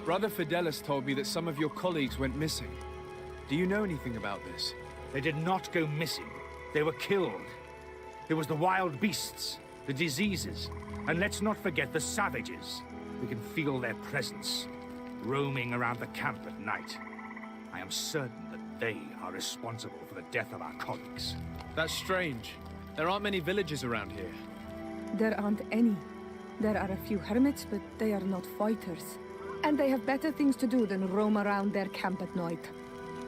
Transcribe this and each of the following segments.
Brother Fidelis told me that some of your colleagues went missing. Do you know anything about this? They did not go missing. They were killed. It was the wild beasts, the diseases, and let's not forget the savages. We can feel their presence, roaming around the camp at night. I am certain that they are responsible for the death of our colleagues. That's strange. There aren't many villages around here. There aren't any. There are a few hermits, but they are not fighters. And they have better things to do than roam around their camp at night.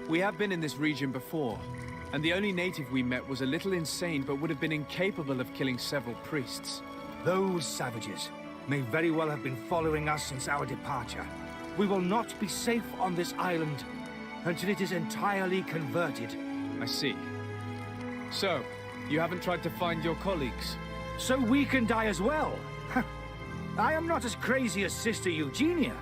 We have been in this region before, and the only native we met was a little insane but would have been incapable of killing several priests. Those savages may very well have been following us since our departure. We will not be safe on this island until it is entirely converted. I see. So, you haven't tried to find your colleagues? So we can die as well. I am not as crazy as Sister Eugenia.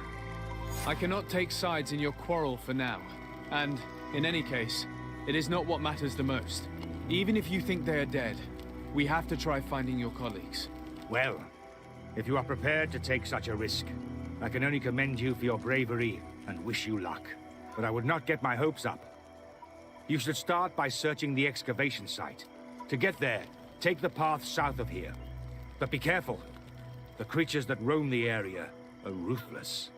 I cannot take sides in your quarrel for now. And, in any case, it is not what matters the most. Even if you think they are dead, we have to try finding your colleagues. Well, if you are prepared to take such a risk, I can only commend you for your bravery and wish you luck. But I would not get my hopes up. You should start by searching the excavation site. To get there, take the path south of here. But be careful. The creatures that roam the area are ruthless.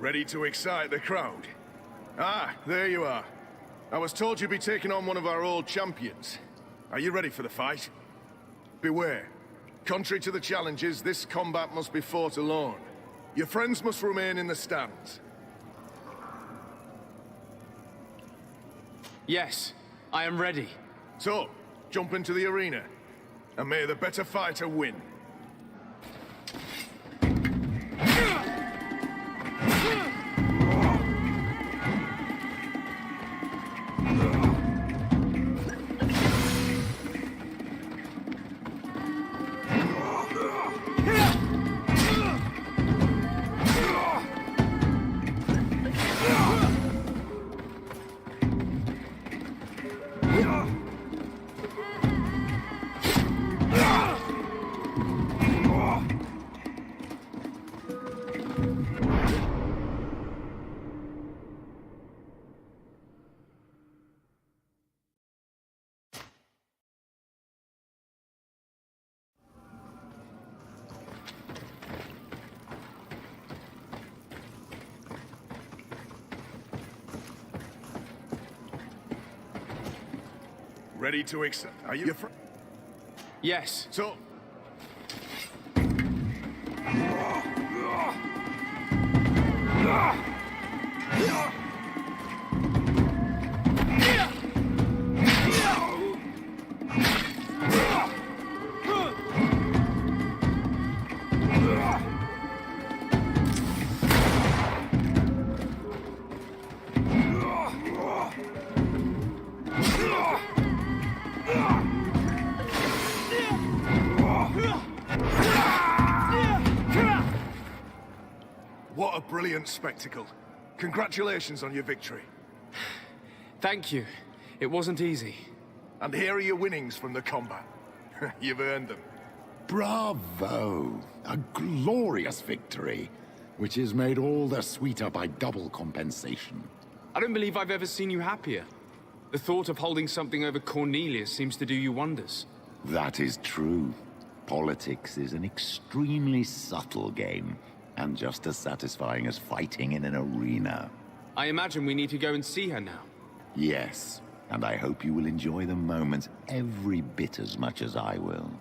Ready to excite the crowd? Ah, there you are. I was told you'd be taking on one of our old champions. Are you ready for the fight? Beware. Contrary to the challenges, this combat must be fought alone. Your friends must remain in the stands. Yes, I am ready. So, jump into the arena, and may the better fighter win. Ready to accept? Are you? Yes. So. What a brilliant spectacle. Congratulations on your victory. Thank you. It wasn't easy. And here are your winnings from the combat. You've earned them. Bravo! A glorious victory, which is made all the sweeter by double compensation. I don't believe I've ever seen you happier. The thought of holding something over Cornelius seems to do you wonders. That is true. Politics is an extremely subtle game, and just as satisfying as fighting in an arena. I imagine we need to go and see her now. Yes, and I hope you will enjoy the moment every bit as much as I will.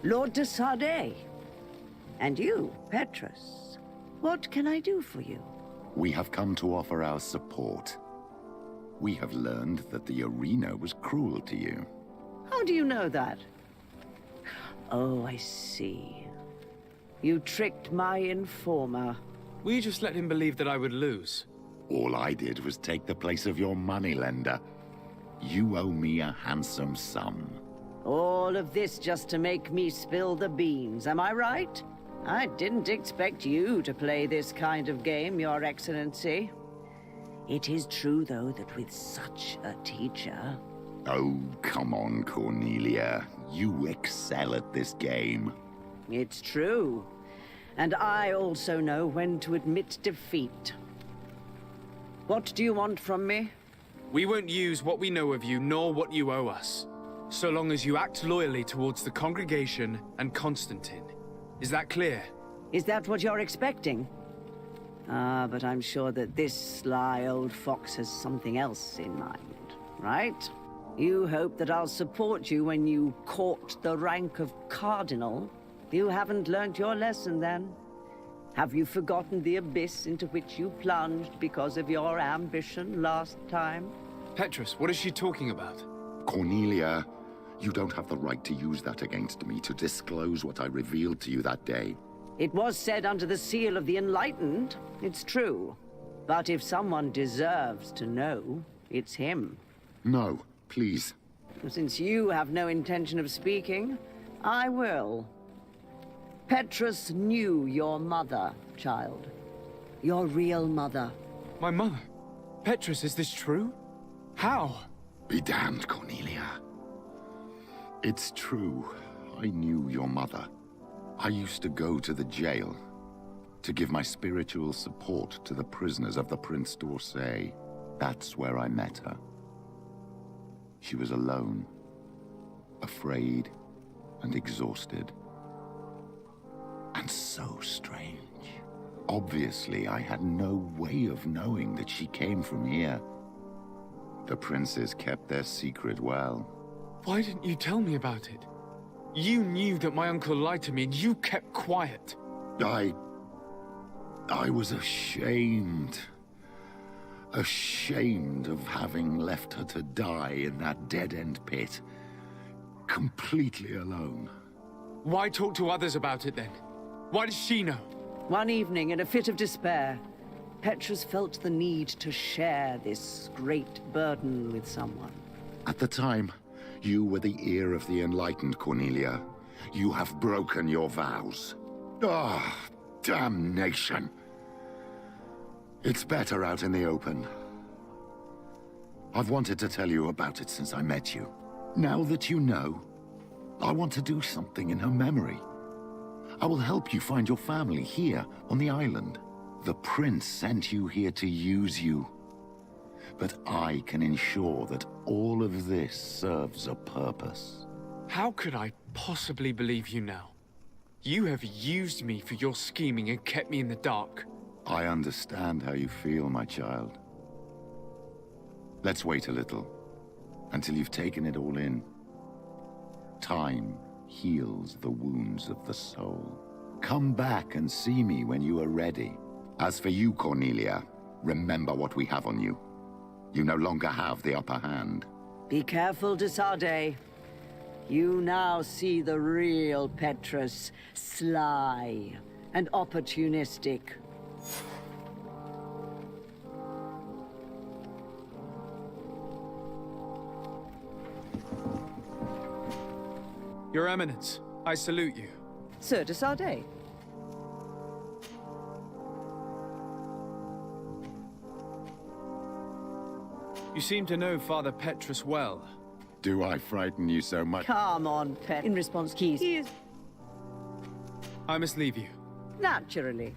Lord de Sardet. And you, Petrus. What can I do for you? We have come to offer our support. We have learned that the arena was cruel to you. How do you know that? Oh, I see. You tricked my informer. Will you just let him believe that I would lose? All I did was take the place of your moneylender. You owe me a handsome sum. All of this just to make me spill the beans, am I right? I didn't expect you to play this kind of game, Your Excellency. It is true, though, that with such a teacher... Oh, come on, Cornelia. You excel at this game. It's true. And I also know when to admit defeat. What do you want from me? We won't use what we know of you, nor what you owe us, so long as you act loyally towards the congregation and Constantine. Is that clear? Is that what you're expecting? Ah, but I'm sure that this sly old fox has something else in mind, right? You hope that I'll support you when you court the rank of cardinal. You haven't learnt your lesson, then. Have you forgotten the abyss into which you plunged because of your ambition last time? Petrus, what is she talking about? Cornelia, you don't have the right to use that against me, to disclose what I revealed to you that day. It was said under the seal of the Enlightened. It's true. But if someone deserves to know, it's him. No, please. Since you have no intention of speaking, I will. Petrus knew your mother, child. Your real mother. My mother? Petrus, is this true? How? Be damned, Cornelia. It's true. I knew your mother. I used to go to the jail to give my spiritual support to the prisoners of the Prince d'Orsay. That's where I met her. She was alone, afraid, and exhausted. And so strange. Obviously, I had no way of knowing that she came from here. The princes kept their secret well. Why didn't you tell me about it? You knew that my uncle lied to me, and you kept quiet. I was ashamed. Ashamed of having left her to die in that dead-end pit. Completely alone. Why talk to others about it, then? Why does she know? One evening, in a fit of despair, Petrus felt the need to share this great burden with someone. At the time, you were the ear of the enlightened, Cornelia. You have broken your vows. Ah, damnation. It's better out in the open. I've wanted to tell you about it since I met you. Now that you know, I want to do something in her memory. I will help you find your family here on the island. The prince sent you here to use you. But I can ensure that all of this serves a purpose. How could I possibly believe you now? You have used me for your scheming and kept me in the dark. I understand how you feel, my child. Let's wait a little, until you've taken it all in. Time heals the wounds of the soul. Come back and see me when you are ready. As for you, Cornelia, remember what we have on you. You no longer have the upper hand. Be careful, de Sardet. You now see the real Petrus, sly and opportunistic. Your Eminence, I salute you. Sir de Sardet. You seem to know Father Petrus well. Do I frighten you so much? Come on, Pet. In response, Keys. He is... I must leave you. Naturally.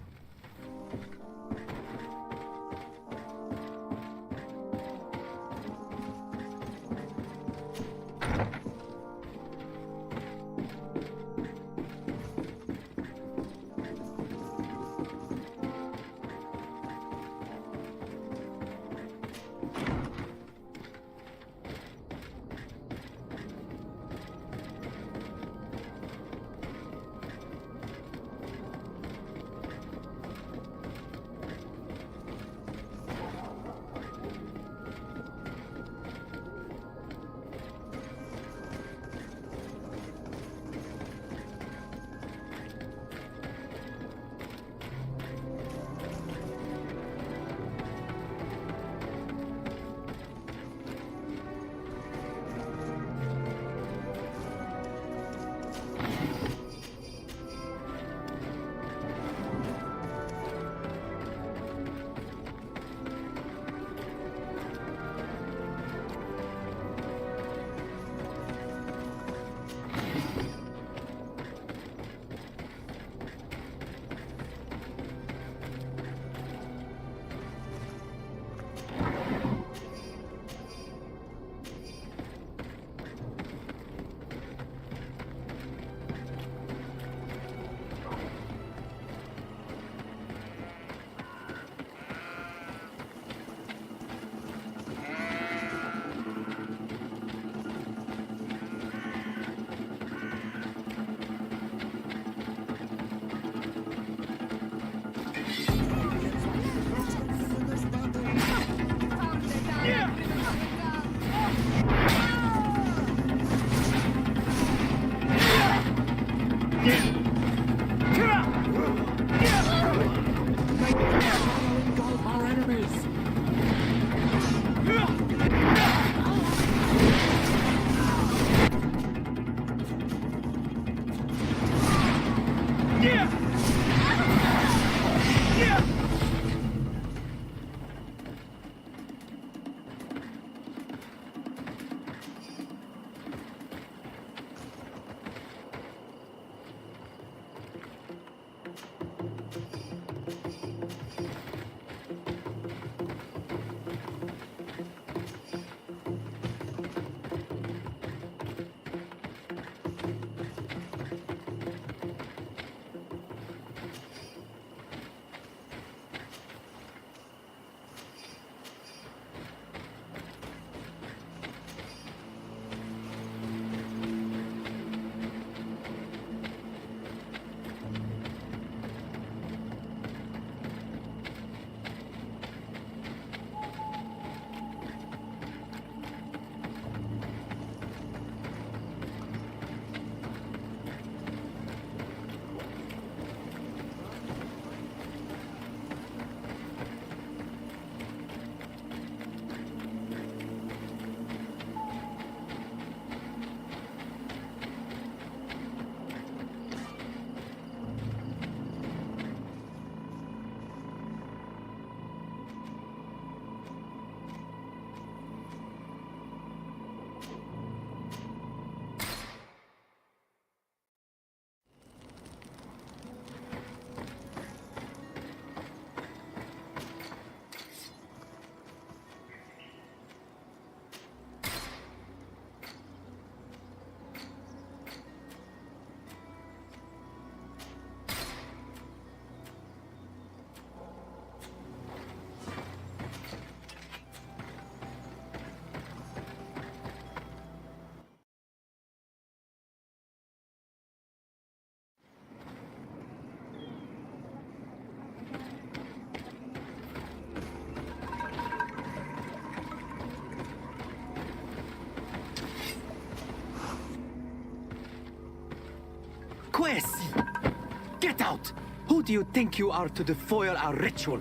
Noesi! Get out! Who do you think you are to defoil our ritual?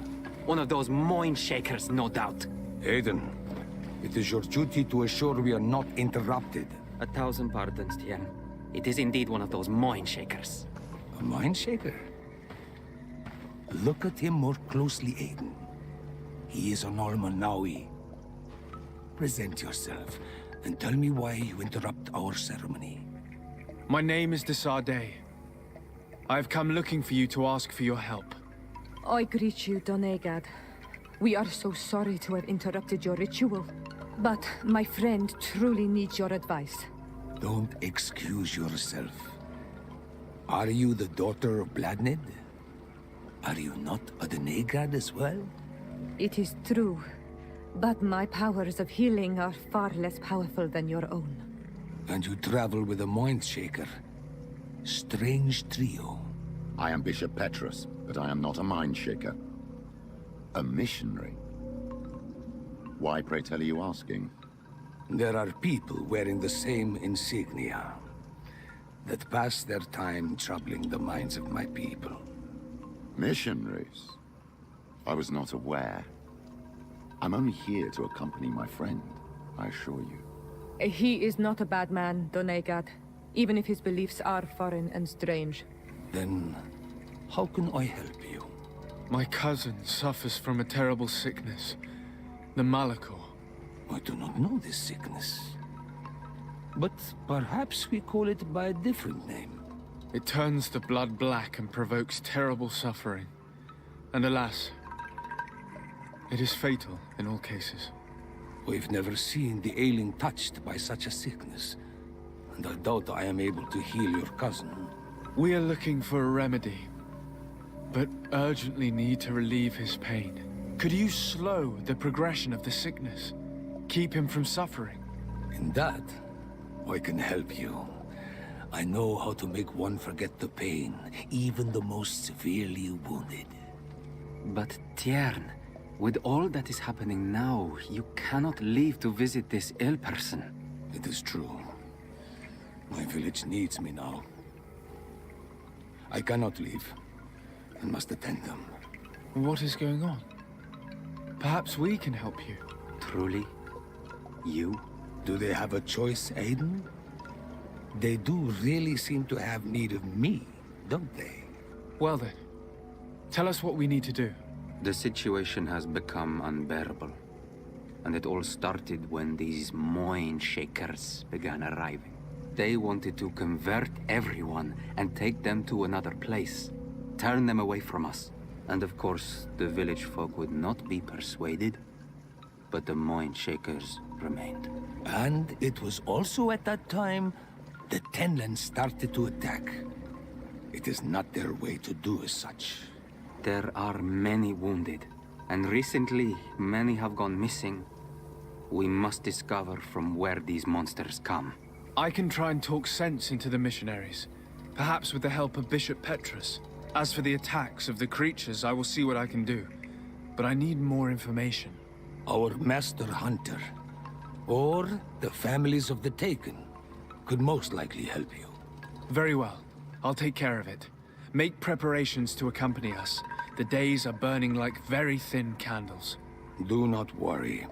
One of those mind shakers, no doubt. Aiden, it is your duty to assure we are not interrupted. 1,000 pardons, Tien. It is indeed one of those mind shakers. A mind shaker? Look at him more closely, Aiden. He is an Almanawi. Present yourself, and tell me why you interrupt our ceremony. My name is Desardet. I have come looking for you to ask for your help. I greet you, Donegad. We are so sorry to have interrupted your ritual. But my friend truly needs your advice. Don't excuse yourself. Are you the daughter of Bladned? Are you not a Donegad as well? It is true. But my powers of healing are far less powerful than your own. And you travel with a mind shaker. Strange trio. I am Bishop Petrus, but I am not a mind shaker. A missionary. Why, pray tell, are you asking? There are people wearing the same insignia that pass their time troubling the minds of my people. Missionaries? I was not aware. I'm only here to accompany my friend, I assure you. He is not a bad man, Donegad, even if his beliefs are foreign and strange. Then, how can I help you? My cousin suffers from a terrible sickness. The Malachor. I do not know this sickness. But perhaps we call it by a different name. It turns the blood black and provokes terrible suffering. And alas, it is fatal in all cases. We've never seen the ailing touched by such a sickness. And I doubt I am able to heal your cousin. We are looking for a remedy, but urgently need to relieve his pain. Could you slow the progression of the sickness? Keep him from suffering? In that, I can help you. I know how to make one forget the pain, even the most severely wounded. But Tiern, with all that is happening now, you cannot leave to visit this ill person. It is true. My village needs me now. I cannot leave. I must attend them. What is going on? Perhaps we can help you. Truly? You? Do they have a choice, Aiden? They do really seem to have need of me, don't they? Well then, tell us what we need to do. The situation has become unbearable. And it all started when these mind shakers began arriving. They wanted to convert everyone and take them to another place. Turn them away from us. And of course, the village folk would not be persuaded. But the mind shakers remained. And it was also at that time the Tenlands started to attack. It is not their way to do as such. There are many wounded, and recently many have gone missing. We must discover from where these monsters come. I can try and talk sense into the missionaries, perhaps with the help of Bishop Petrus. As for the attacks of the creatures, I will see what I can do. But I need more information. Our master hunter, or the families of the Taken, could most likely help you. Very well. I'll take care of it. Make preparations to accompany us. The days are burning like very thin candles. Do not worry.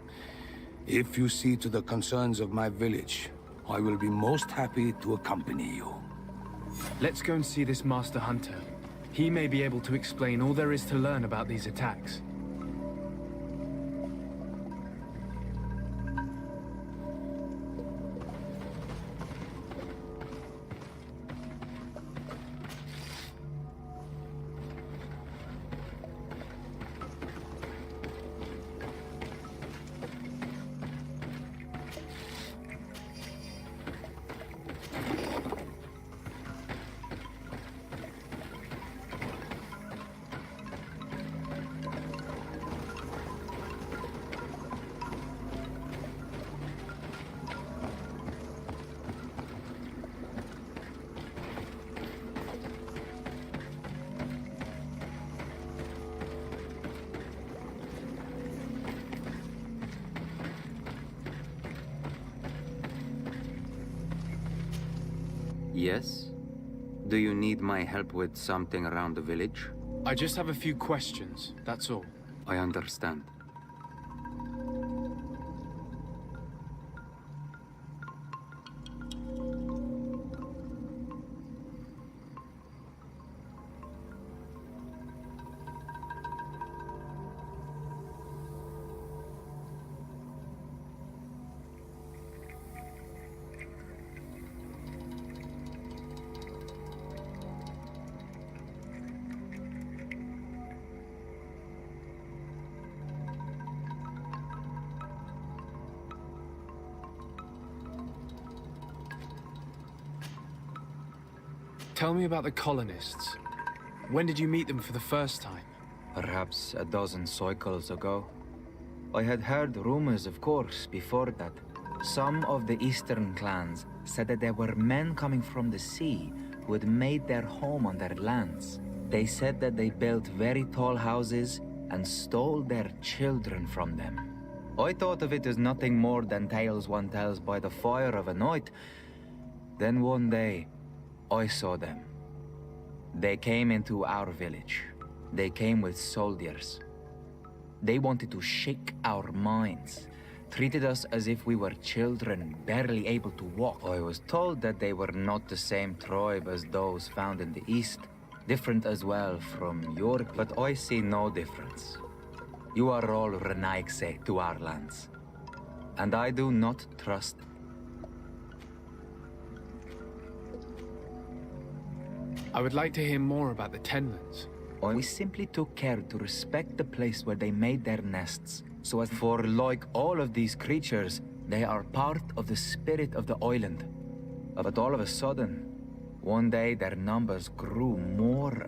If you see to the concerns of my village, I will be most happy to accompany you. Let's go and see this Master Hunter. He may be able to explain all there is to learn about these attacks. Yes? Do you need my help with something around the village? I just have a few questions, that's all. I understand. Tell me about the colonists. When did you meet them for the first time? Perhaps a dozen cycles ago. I had heard rumors, of course, before that. Some of the eastern clans said that there were men coming from the sea who had made their home on their lands. They said that they built very tall houses and stole their children from them. I thought of it as nothing more than tales one tells by the fire of a night. Then one day, I saw them. They came into our village. They came with soldiers. They wanted to shake our minds, treated us as if we were children, barely able to walk. I was told that they were not the same tribe as those found in the east, different as well from your, but I see no difference. You are all Renaigse to our lands, and I do not trust. I would like to hear more about the Tenlands. We simply took care to respect the place where they made their nests, so as for like all of these creatures, they are part of the spirit of the island. But all of a sudden, one day their numbers grew more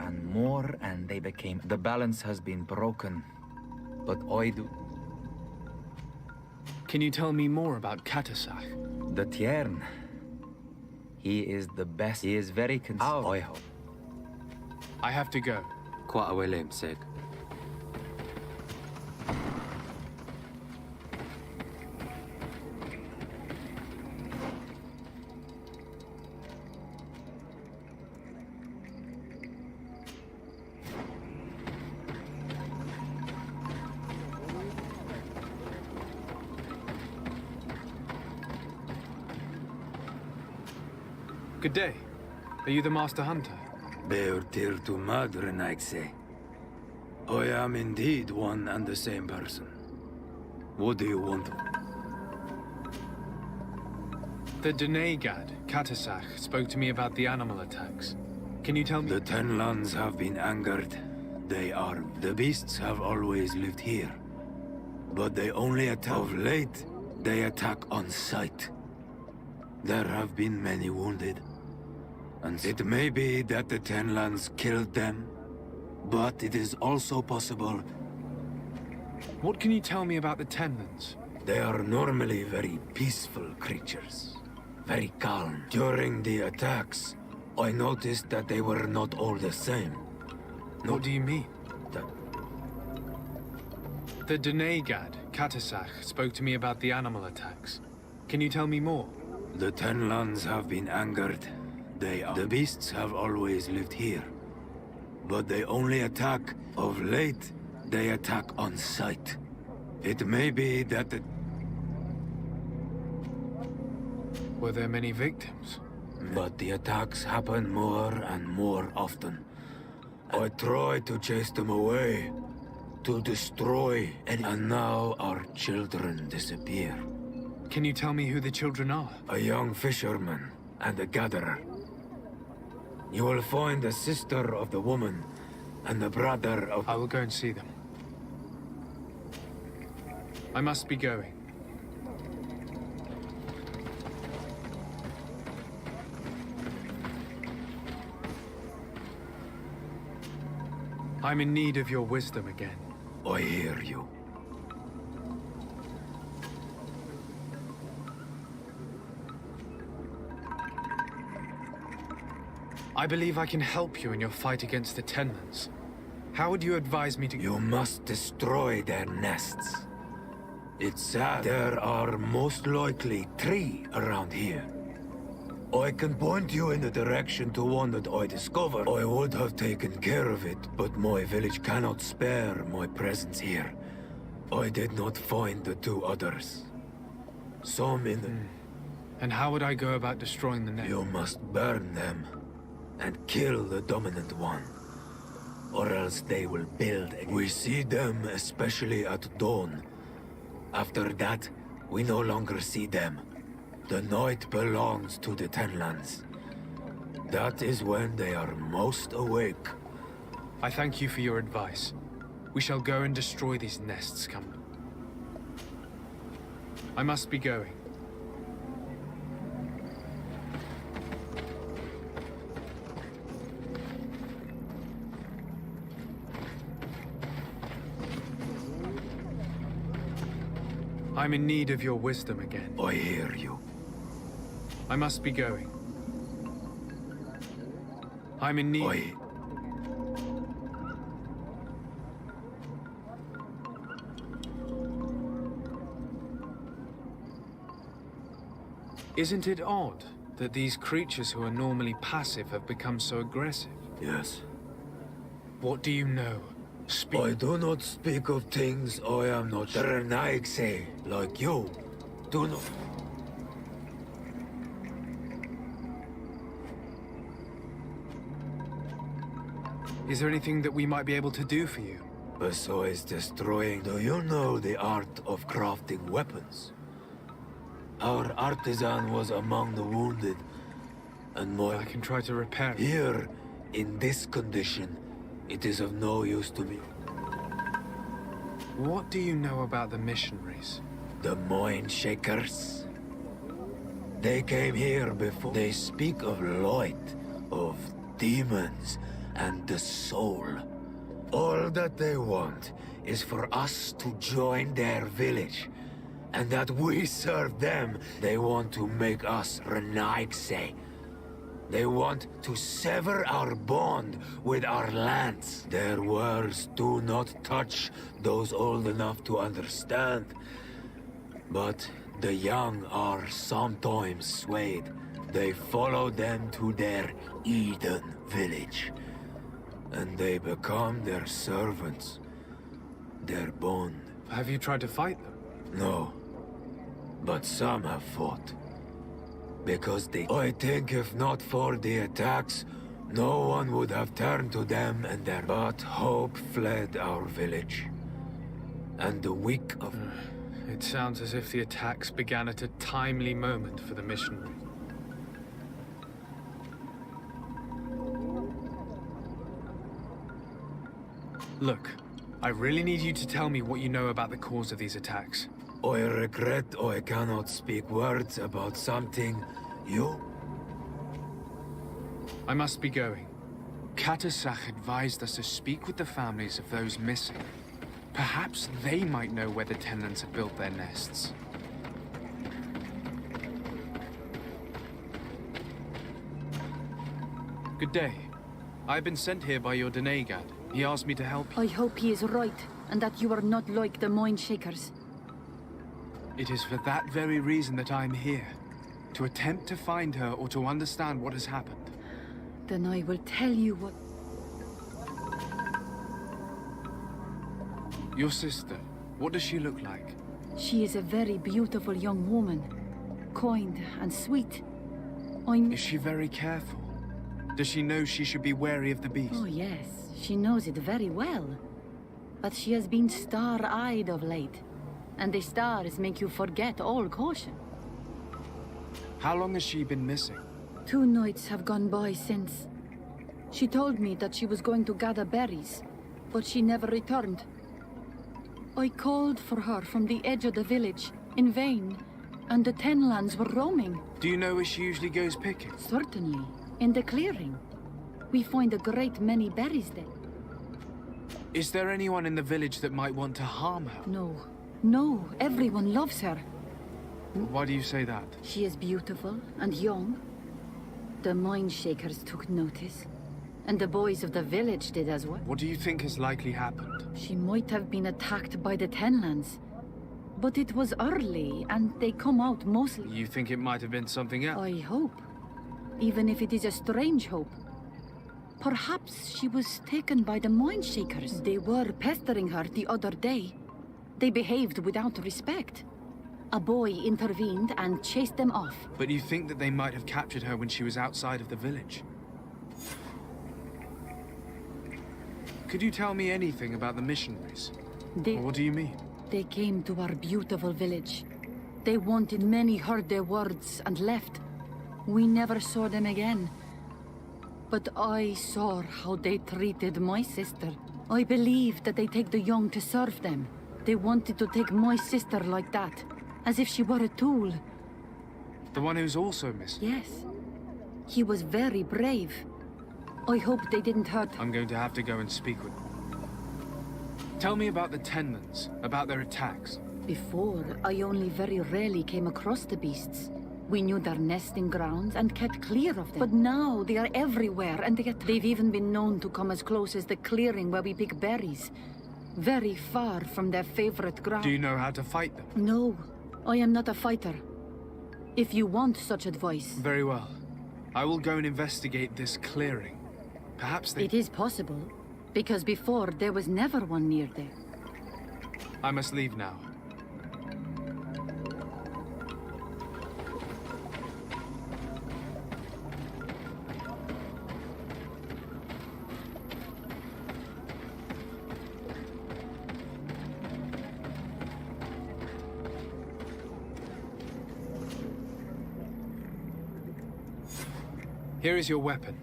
and they became... The balance has been broken, but I do... Can you tell me more about Katasach? The Tiern. He is the best. He is very I hope. I have to go. Qua awelem seg. Good day. Are you the Master Hunter? Beurtir to Madre Naigse. I am indeed one and the same person. What do you want? The Denegad, Katasach, spoke to me about the animal attacks. Can you tell me? The Tenlands have been angered. They are... The beasts have always lived here. But they only attack... Of late, they attack on sight. There have been many wounded. And it may be that the Tenlands killed them, but it is also possible... What can you tell me about the Tenlands? They are normally very peaceful creatures. Very calm. During the attacks, I noticed that they were not all the same. What do you mean? That... The Denegad, Katasach, spoke to me about the animal attacks. Can you tell me more? The Tenlands have been angered. The beasts have always lived here. But they only attack... Of late, they attack on sight. It may be that the... Were there many victims? But the attacks happen more and more often. I try to chase them away, to destroy, and now our children disappear. Can you tell me who the children are? A young fisherman and a gatherer. You will find the sister of the woman and the brother of... I will go and see them. I must be going. I'm in need of your wisdom again. I hear you. I believe I can help you in your fight against the Tenlands. How would you advise me to... You must destroy their nests. It's sad. There are most likely 3 around here. I can point you in the direction to one that I discovered. I would have taken care of it, but my village cannot spare my presence here. I did not find the two others. Some in the... And how would I go about destroying the nest? You must burn them and kill the dominant one, or else they will build again. We see them especially at dawn. After that, we no longer see them. The night belongs to the Tenlands. That is when they are most awake. I thank you for your advice. We shall go and destroy these nests, come. I must be going. I'm in need of your wisdom again. I hear you. I must be going. I'm in need... Isn't it odd that these creatures who are normally passive have become so aggressive? Yes. What do you know? Speak. I do not speak of things I am not Ternaigse, like you. Do not... Is there anything that we might be able to do for you? Besides destroying, do you know the art of crafting weapons? Our artisan was among the wounded, and I can try to repair it. Here, in this condition, it is of no use to me. What do you know about the missionaries? The Mind Shakers. They came here before. They speak of light, of demons, and the soul. All that they want is for us to join their village, and that we serve them. They want to make us Renaigse. They want to sever our bond with our lands. Their words do not touch those old enough to understand. But the young are sometimes swayed. They follow them to their Eden village. And they become their servants. Their bond. Have you tried to fight them? No. But some have fought. Because they... I think if not for the attacks, no one would have turned to them and their... But hope fled our village. And the weak of... It sounds as if the attacks began at a timely moment for the missionary. Look, I really need you to tell me what you know about the cause of these attacks. I regret I cannot speak words about something you... I must be going. Katasach advised us to speak with the families of those missing. Perhaps they might know where the tenants have built their nests. Good day. I've been sent here by your Denegad. He asked me to help you. I hope he is right, and that you are not like the Mind Shakers. It is for that very reason that I'm here. To attempt to find her or to understand what has happened. Then I will tell you what... Your sister, what does she look like? She is a very beautiful young woman. Kind and sweet. Is she very careful? Does she know she should be wary of the beast? Oh yes, she knows it very well. But she has been star-eyed of late. And the stars make you forget all caution. How long has she been missing? 2 nights have gone by since. She told me that she was going to gather berries, but she never returned. I called for her from the edge of the village, in vain, and the Tenlands were roaming. Do you know where she usually goes picking? Certainly, in the clearing. We find a great many berries there. Is there anyone in the village that might want to harm her? No, everyone loves her. Why do you say that? She is beautiful and young. The Mind Shakers took notice, and the boys of the village did as well. What do you think has likely happened? She might have been attacked by the Tenlands, but it was early, and they come out mostly. You think it might have been something else? I hope. even if it is a strange hope. Perhaps she was taken by the Mind Shakers. They were pestering her the other day. They behaved without respect. A boy intervened and chased them off. But you think that they might have captured her when she was outside of the village? Could you tell me anything about the missionaries? What do you mean? They came to our beautiful village. They wanted, many heard their words and left. We never saw them again. But I saw how they treated my sister. I believe that they take the young to serve them. They wanted to take my sister like that, as if she were a tool. The one who's also missing? Yes. He was very brave. I hope they didn't hurt him. I'm going to have to go and speak with them. Tell me about the Tenmans, about their attacks. Before, I only very rarely came across the beasts. We knew their nesting grounds and kept clear of them. But now they are everywhere, and they've even been known to come as close as the clearing where we pick berries. Very far from their favorite ground. Do you know how to fight them? No, I am not a fighter. If you want such advice... Very well. I will go and investigate this clearing. Perhaps they... It is possible, because before there was never one near there. I must leave now. Here is your weapon.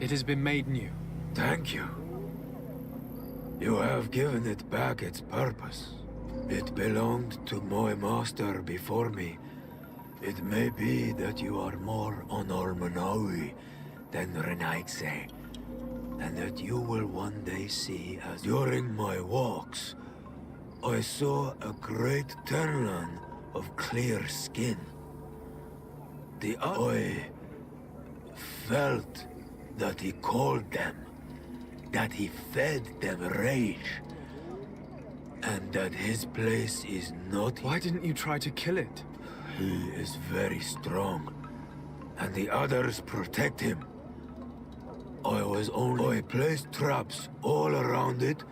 It has been made new. Thank you. You have given it back its purpose. It belonged to my master before me. It may be that you are more on Ormanawi than Renaigse, and that you will one day see as during my walks, I saw a great Tenlan of clear skin. The eye felt that he called them, that he fed them rage, and that his place is not... Why didn't you try to kill it? He is very strong, and the others protect him. I placed traps all around it,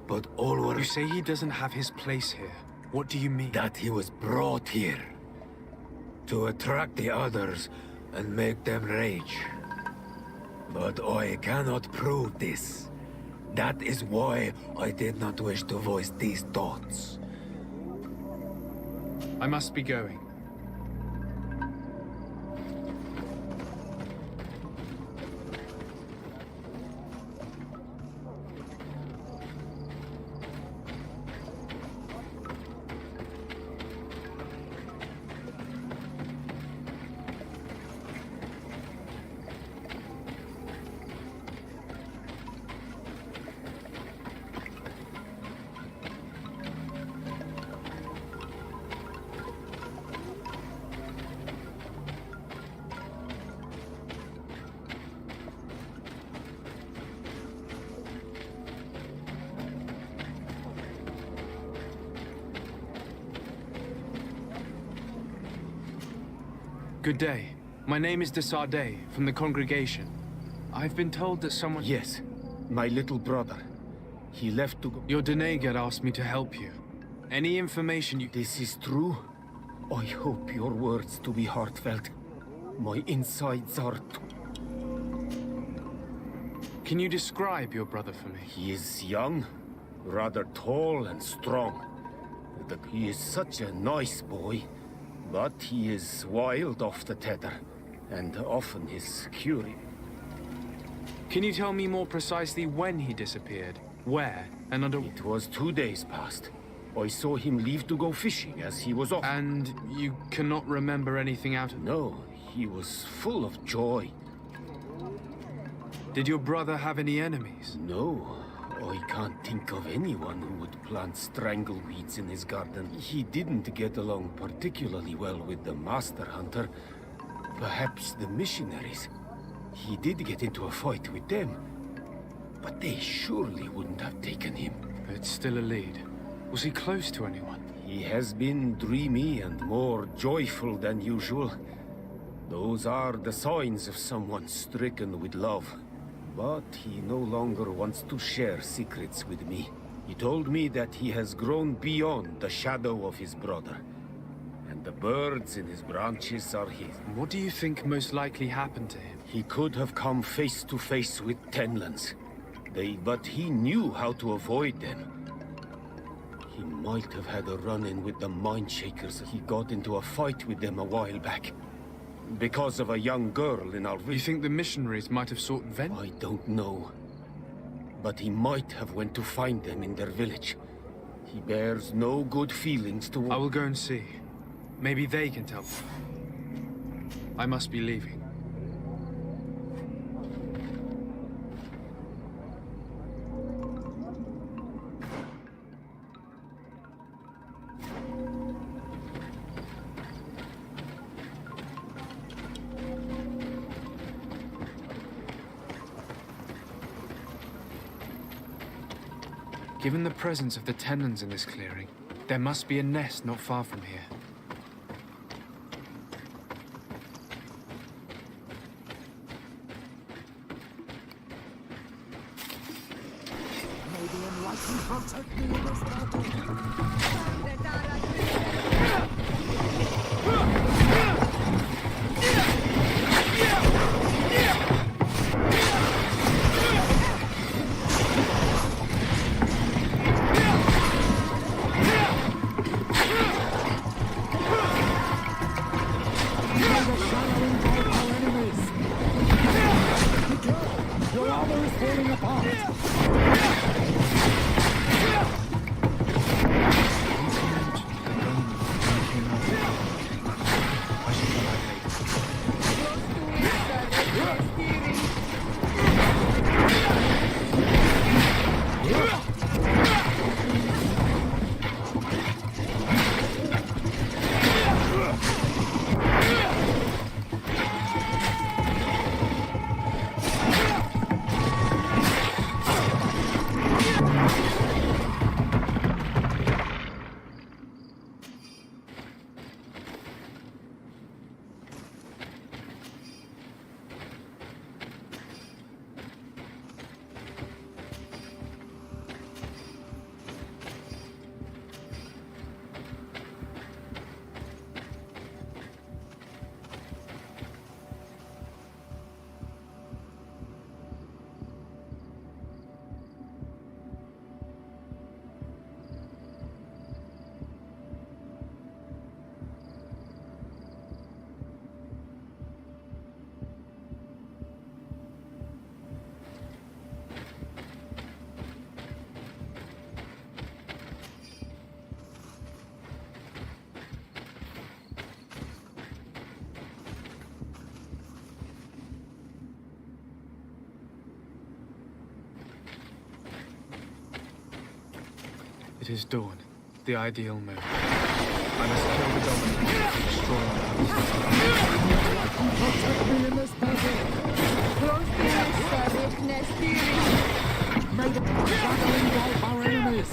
but all were... You say he doesn't have his place here. What do you mean? That he was brought here to attract the others and make them rage. But I cannot prove this. That is why I did not wish to voice these thoughts. I must be going. Good day. My name is de Sardet, from the congregation. I've been told that someone... Yes, my little brother. He left to go... Your Denegar asked me to help you. Any information you... This is true? I hope your words to be heartfelt. My insides are... Can you describe your brother for me? He is young, rather tall and strong. He is such a nice boy. But he is wild off the tether, and often is curious. Can you tell me more precisely when he disappeared? Where? And under... It was 2 days past. I saw him leave to go fishing as he was off. And you cannot remember anything out of... No, he was full of joy. Did your brother have any enemies? No. I can't think of anyone who would plant strangleweeds in his garden. He didn't get along particularly well with the Master Hunter. Perhaps the missionaries. He did get into a fight with them. But they surely wouldn't have taken him. It's still a lead. Was he close to anyone? He has been dreamy and more joyful than usual. Those are the signs of someone stricken with love. But he no longer wants to share secrets with me. He told me that he has grown beyond the shadow of his brother. And the birds in his branches are his. What do you think most likely happened to him? He could have come face to face with Tenlands. But he knew how to avoid them. He might have had a run-in with the Mindshakers. He got into a fight with them a while back. Because of a young girl in our village. You think the missionaries might have sought vengeance? I don't know. But he might have went to find them in their village. He bears no good feelings toward... I will go and see. Maybe they can tell me. I must be leaving. Given the presence of the Tenons in this clearing, there must be a nest not far from here. May the enlightened protect me in this battle. Your armor is falling apart. It is dawn, the ideal moment. I must kill the dominant and destroy the Protect me in this battle. May the battle engulf our enemies.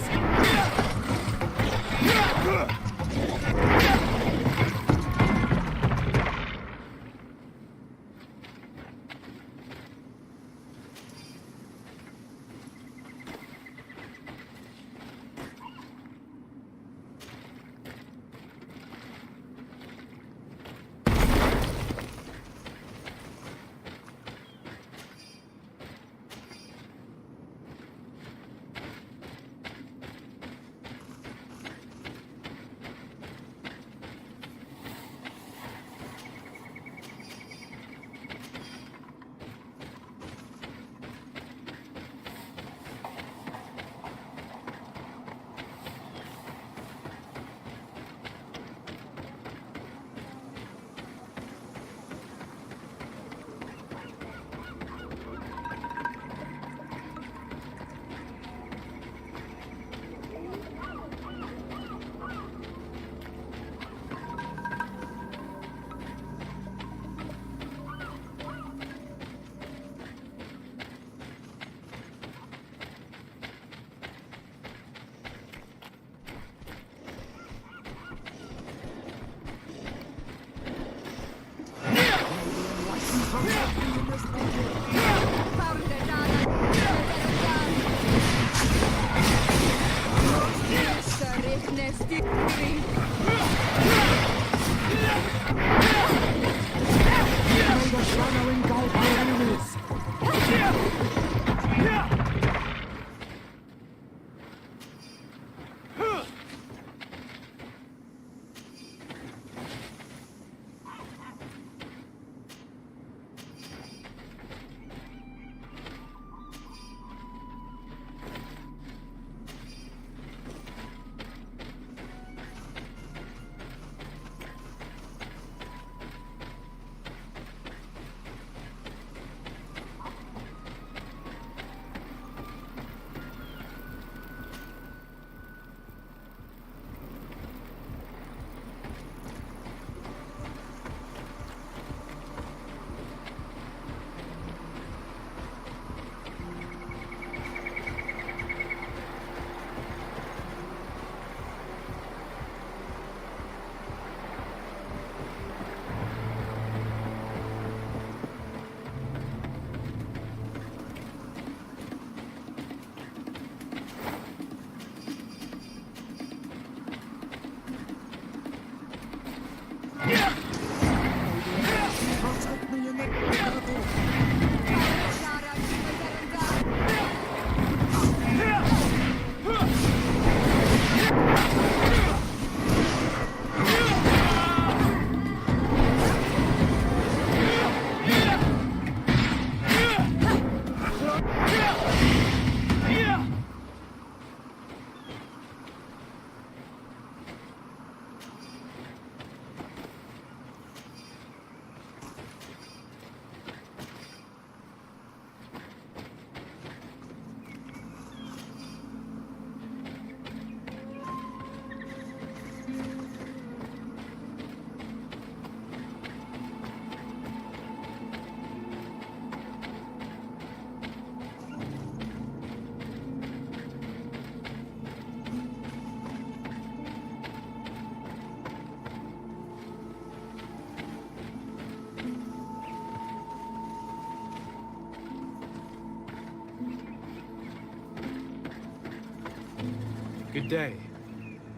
Good day.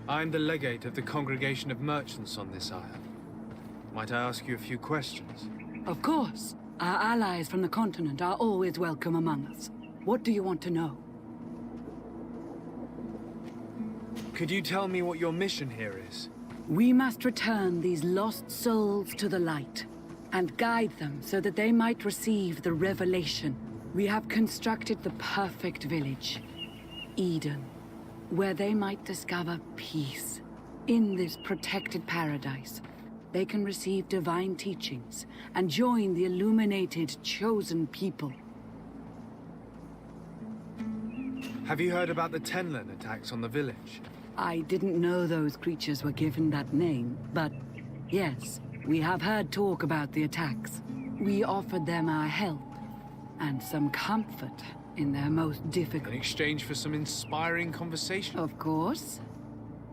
I'm the legate of the Congregation of Merchants on this isle. Might I ask you a few questions? Of course. Our allies from the continent are always welcome among us. What do you want to know? Could you tell me what your mission here is? We must return these lost souls to the light, and guide them so that they might receive the revelation. We have constructed the perfect village, Eden, where they might discover peace. In this protected paradise, they can receive divine teachings and join the illuminated, chosen people. Have you heard about the Tenlin attacks on the village? I didn't know those creatures were given that name, but yes, we have heard talk about the attacks. We offered them our help and some comfort in their most difficult... In exchange for some inspiring conversation? Of course.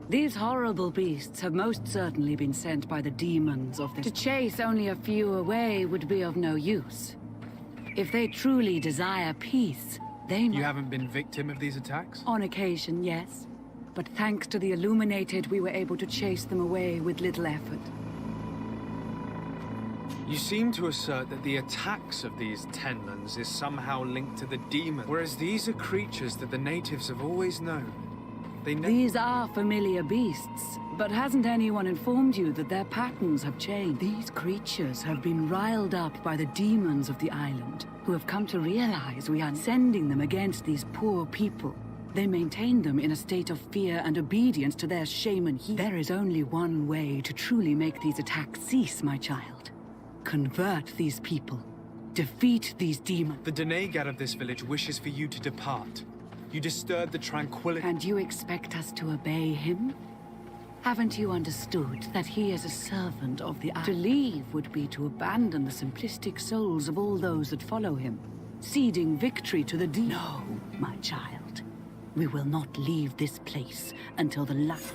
These horrible beasts have most certainly been sent by the demons of the... To chase only a few away would be of no use. If they truly desire peace, they... You haven't been victim of these attacks? On occasion, yes. But thanks to the Illuminated, we were able to chase them away with little effort. You seem to assert that the attacks of these Tenlins is somehow linked to the demon, whereas these are creatures that the natives have always known. These are familiar beasts, but hasn't anyone informed you that their patterns have changed? These creatures have been riled up by the demons of the island, who have come to realize we are sending them against these poor people. They maintain them in a state of fear and obedience to their shaman. There is only one way to truly make these attacks cease, my child. Convert these people. Defeat these demons. The Denegat of this village wishes for you to depart. You disturb the tranquility... And you expect us to obey him? Haven't you understood that he is a servant of the... To leave would be to abandon the simplistic souls of all those that follow him, ceding victory to the demon. No, my child. We will not leave this place until the last...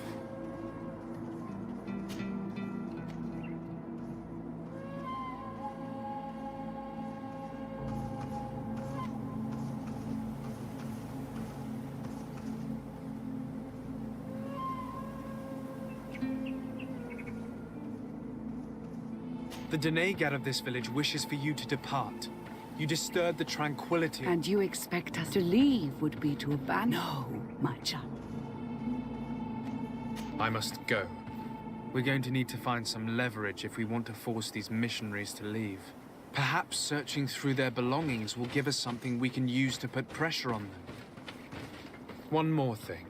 The Denegat of this village wishes for you to depart. You disturb the tranquility... And you expect us to leave would be to abandon... No, my child. I must go. We're going to need to find some leverage if we want to force these missionaries to leave. Perhaps searching through their belongings will give us something we can use to put pressure on them. One more thing.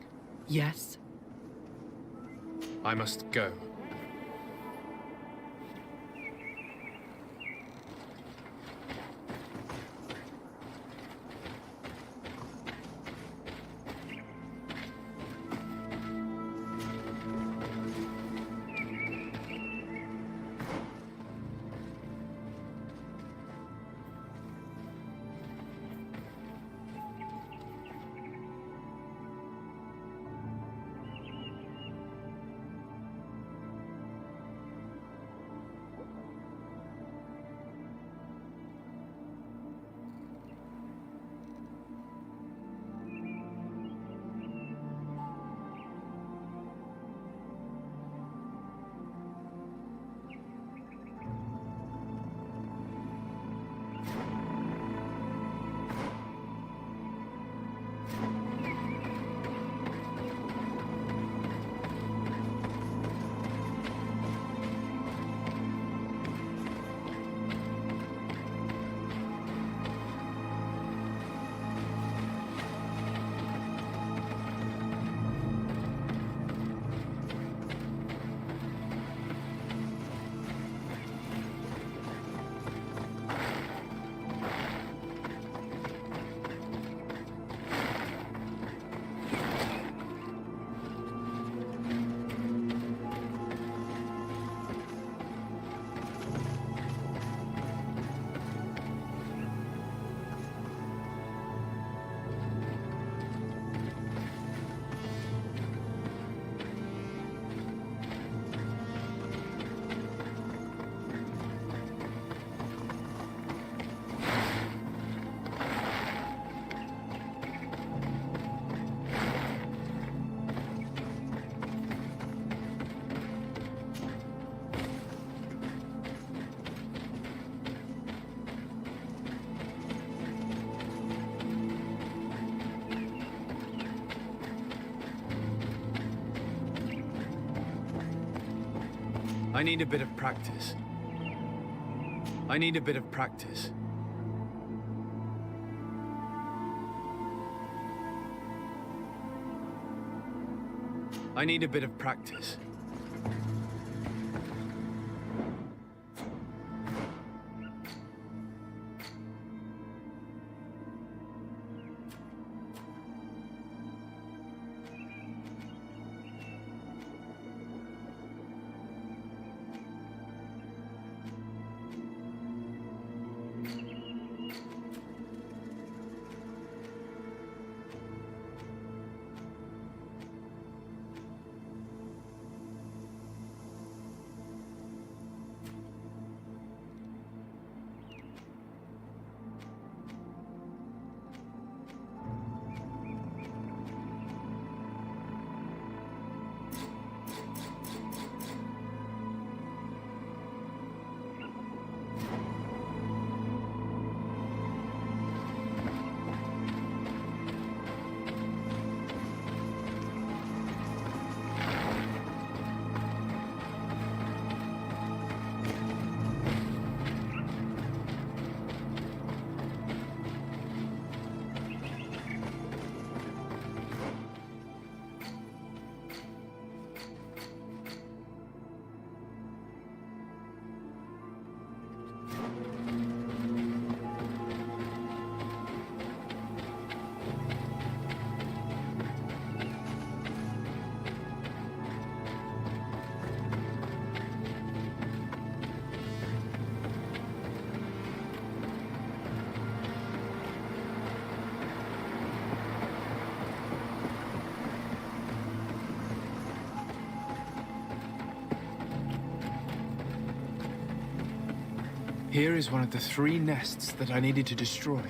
Yes? I must go. I need a bit of practice. I need a bit of practice. I need a bit of practice. Here is one of the 3 nests that I needed to destroy.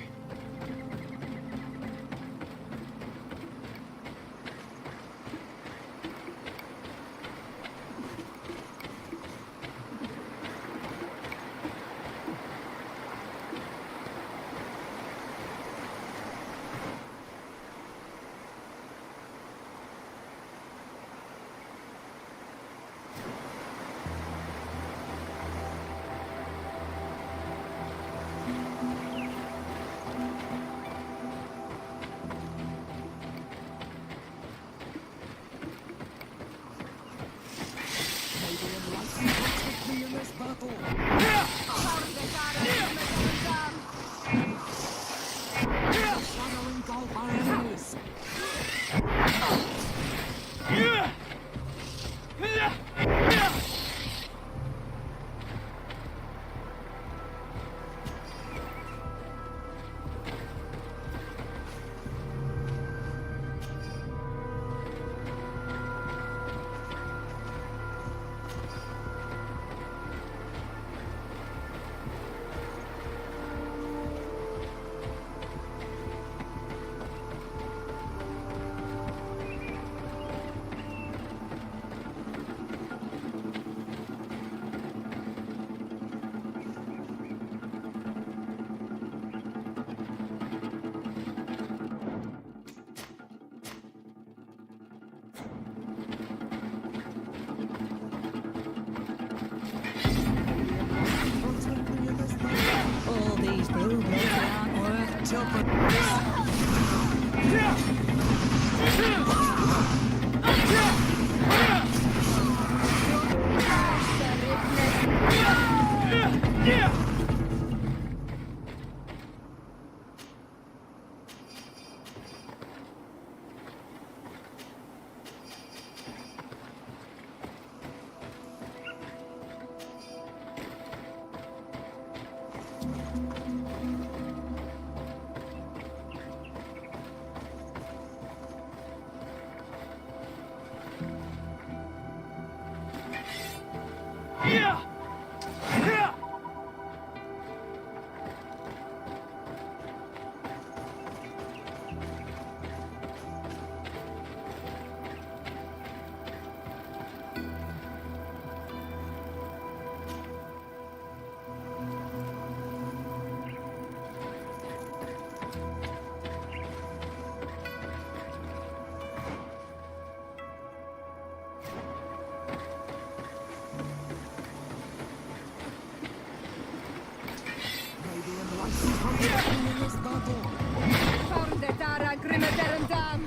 Fordetara Grimmederendam!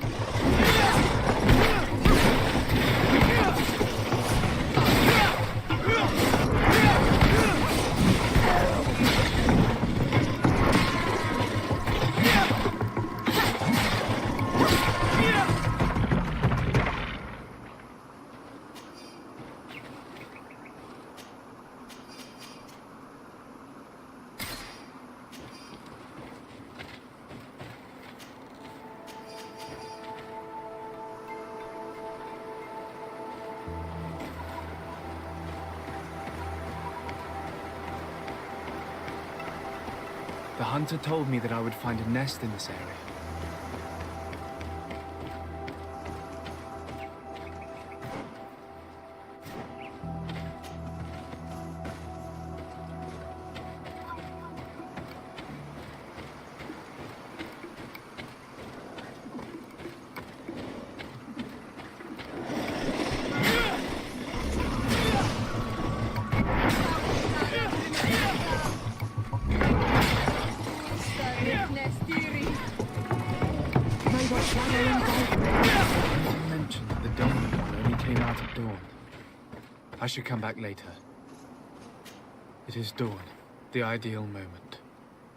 The hunter told me that I would find a nest in this area. You mentioned that the dominant one only came out at dawn. I should come back later. It is dawn, the ideal moment.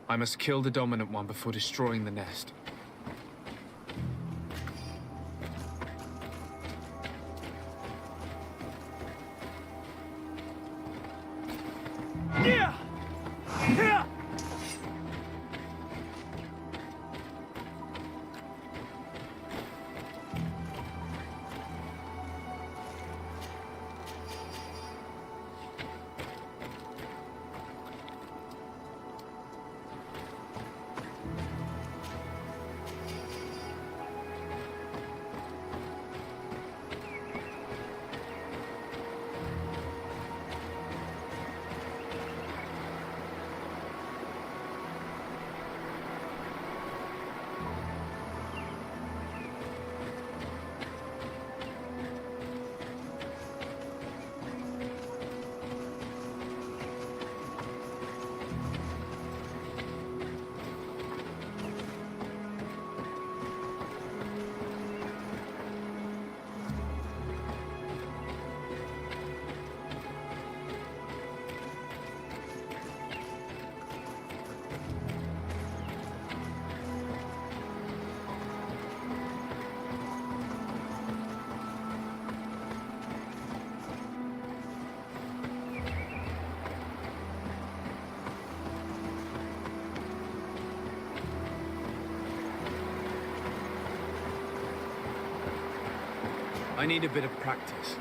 I must kill the dominant one before destroying the nest. I need a bit of practice.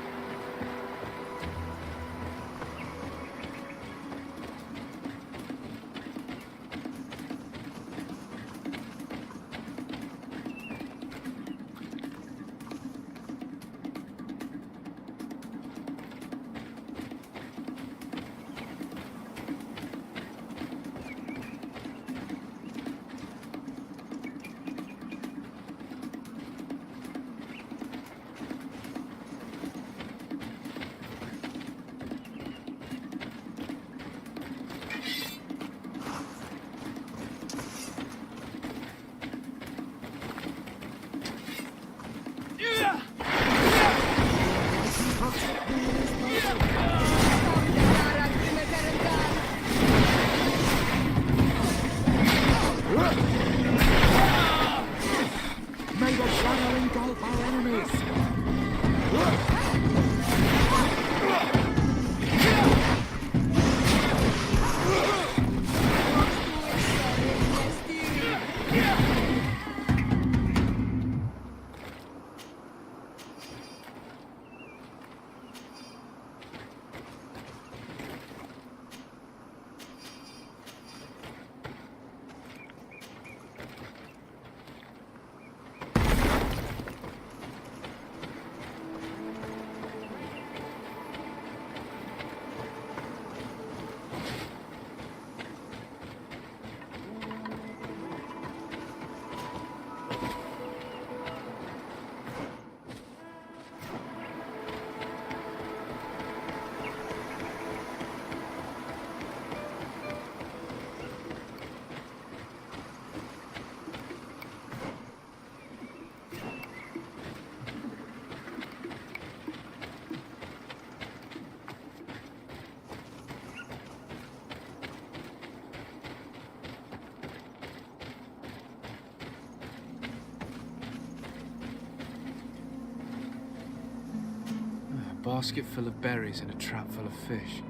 basket full of berries and a trap full of fish.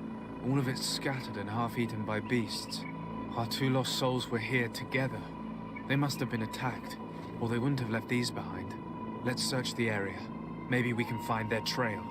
All of it scattered and half-eaten by beasts. Our two lost souls were here together. They must have been attacked, or they wouldn't have left these behind. Let's search the area. Maybe we can find their trail.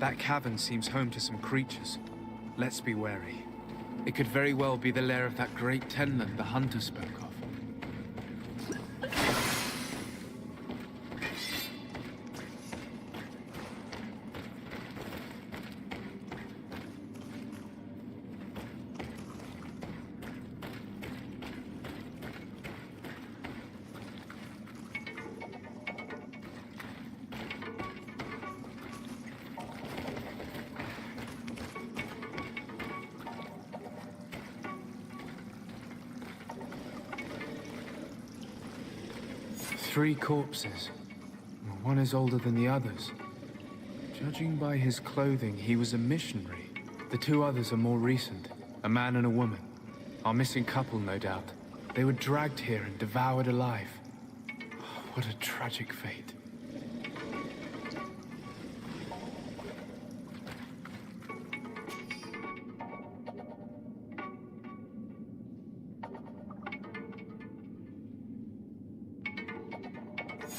That cavern seems home to some creatures. Let's be wary. It could very well be the lair of that great tenland the hunter spoke of. Three corpses. One is older than the others. Judging by his clothing, he was a missionary. The two others are more recent. A man and a woman. Our missing couple, no doubt. They were dragged here and devoured alive. What a tragic fate.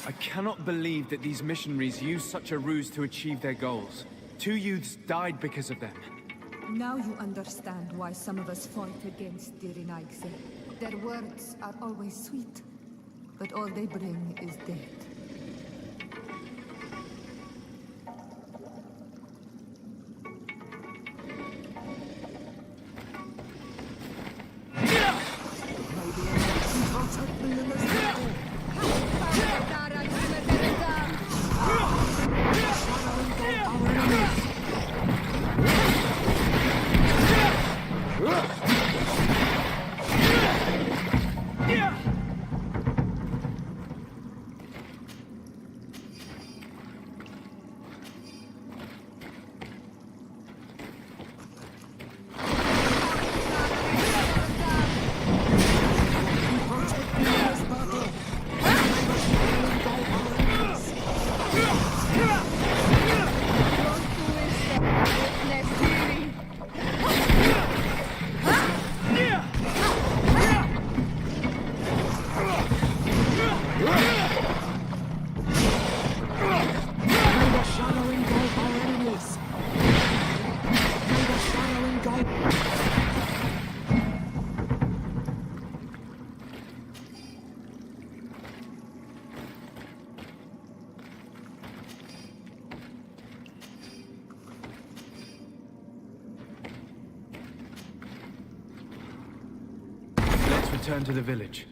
I cannot believe that these missionaries used such a ruse to achieve their goals. 2 youths died because of them. Now you understand why some of us fought against Dirinaigse. Their words are always sweet, but all they bring is death. Return to the village.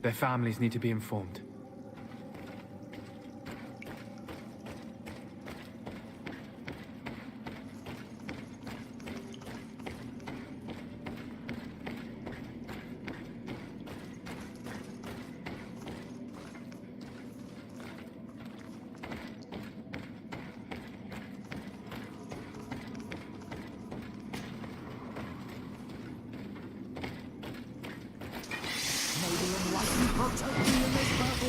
Their families need to be informed. May the enlightened protect me in this battle.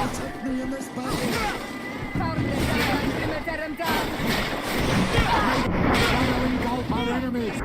protect me in this battle. Shadow engulf our enemies.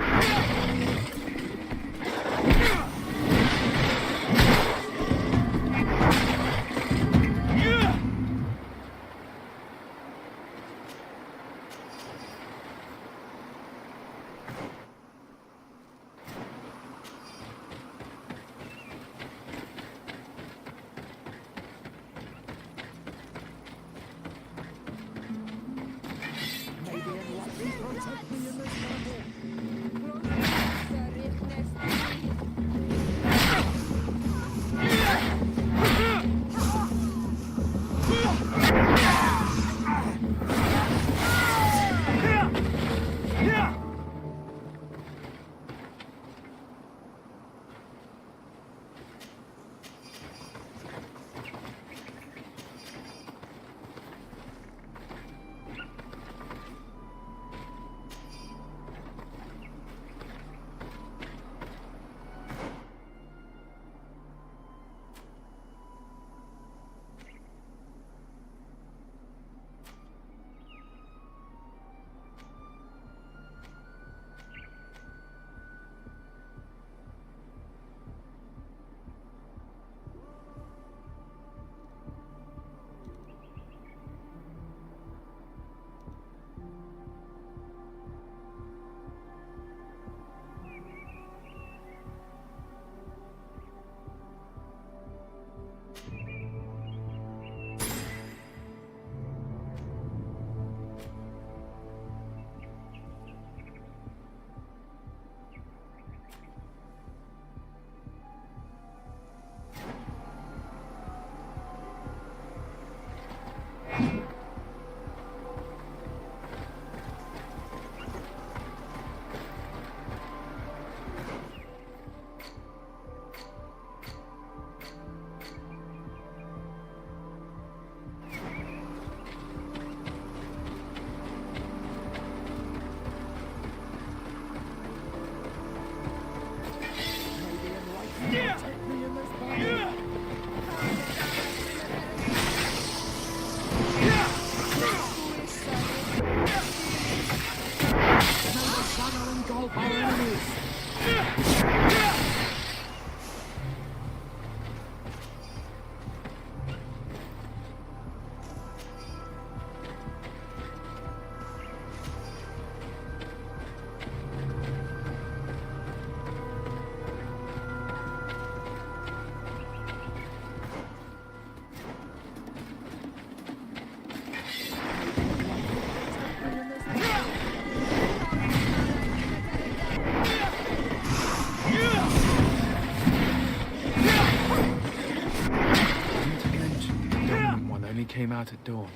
Came out at dawn.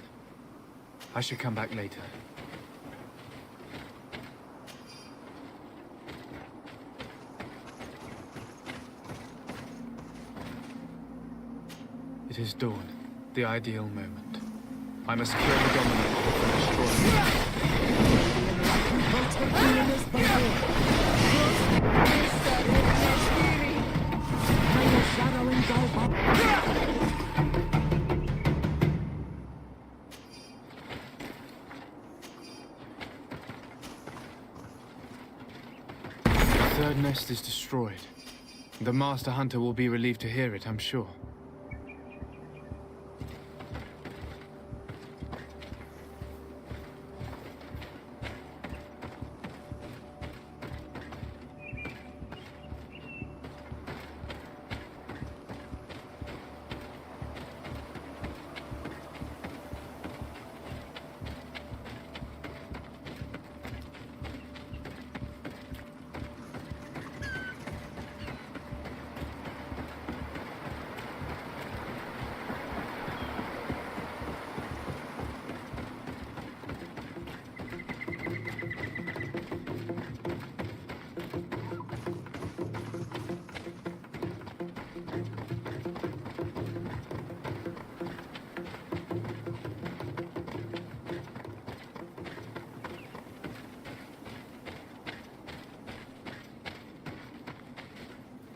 I should come back later. It is dawn, the ideal moment. I must kill the dominant and destroy The third nest is destroyed. The Master Hunter will be relieved to hear it, I'm sure.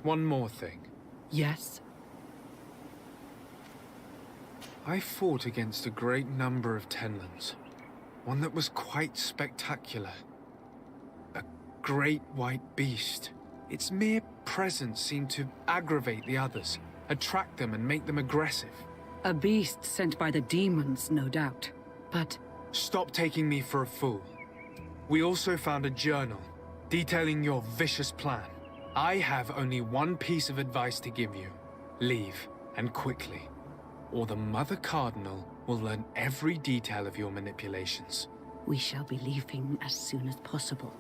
One more thing. Yes? I fought against a great number of Tenlans. One that was quite spectacular. A great white beast. Its mere presence seemed to aggravate the others, attract them and make them aggressive. A beast sent by the demons, no doubt. But... Stop taking me for a fool. We also found a journal detailing your vicious plan. I have only one piece of advice to give you. Leave, and quickly. Or the Mother Cardinal will learn every detail of your manipulations. We shall be leaving as soon as possible.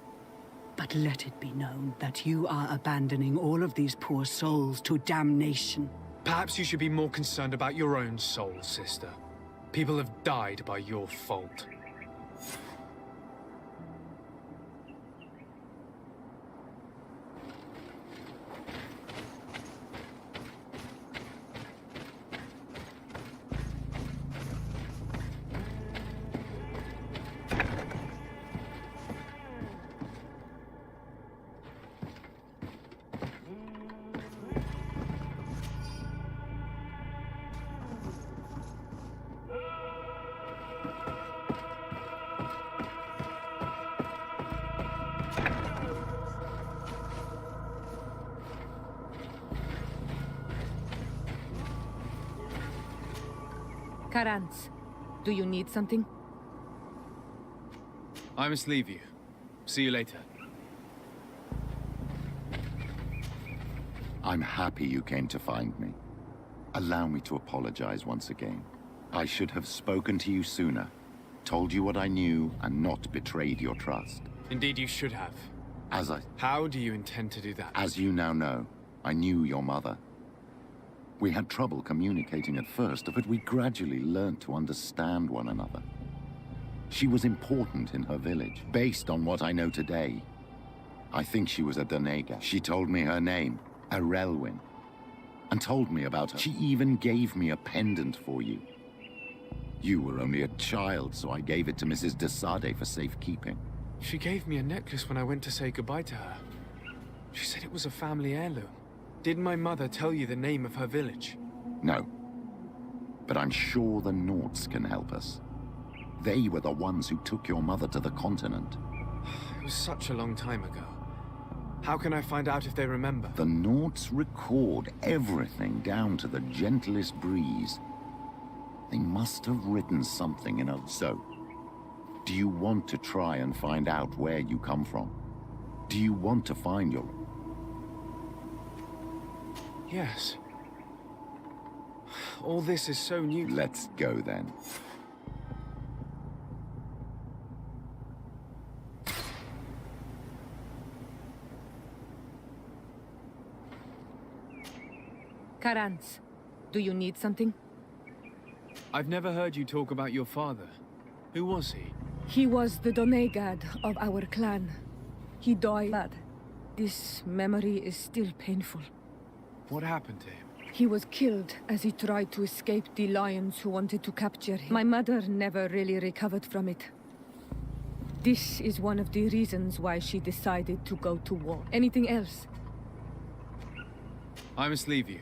But let it be known that you are abandoning all of these poor souls to damnation. Perhaps you should be more concerned about your own soul, sister. People have died by your fault. Karans, do you need something? I must leave you. See you later. I'm happy you came to find me. Allow me to apologize once again. I should have spoken to you sooner, told you what I knew, and not betrayed your trust. Indeed you should have. How do you intend to do that? As you now know, I knew your mother. We had trouble communicating at first, but we gradually learned to understand one another. She was important in her village, based on what I know today. I think she was a Donega. She told me her name, Arelwyn, and told me about her. She even gave me a pendant for you. You were only a child, so I gave it to Mrs. de Sade for safekeeping. She gave me a necklace when I went to say goodbye to her. She said it was a family heirloom. Did my mother tell you the name of her village? No. But I'm sure the Nords can help us. They were the ones who took your mother to the continent. It was such a long time ago. How can I find out if they remember? The Nords record everything down to the gentlest breeze. They must have written something in a... So, do you want to try and find out where you come from? Do you want to find your... Yes. All this is so new. Let's go then. Karans, do you need something? I've never heard you talk about your father. Who was he? He was the Donegad of our clan. He died. This memory is still painful. What happened to him? He was killed as he tried to escape the lions who wanted to capture him. My mother never really recovered from it. This is one of the reasons why she decided to go to war. Anything else? I must leave you.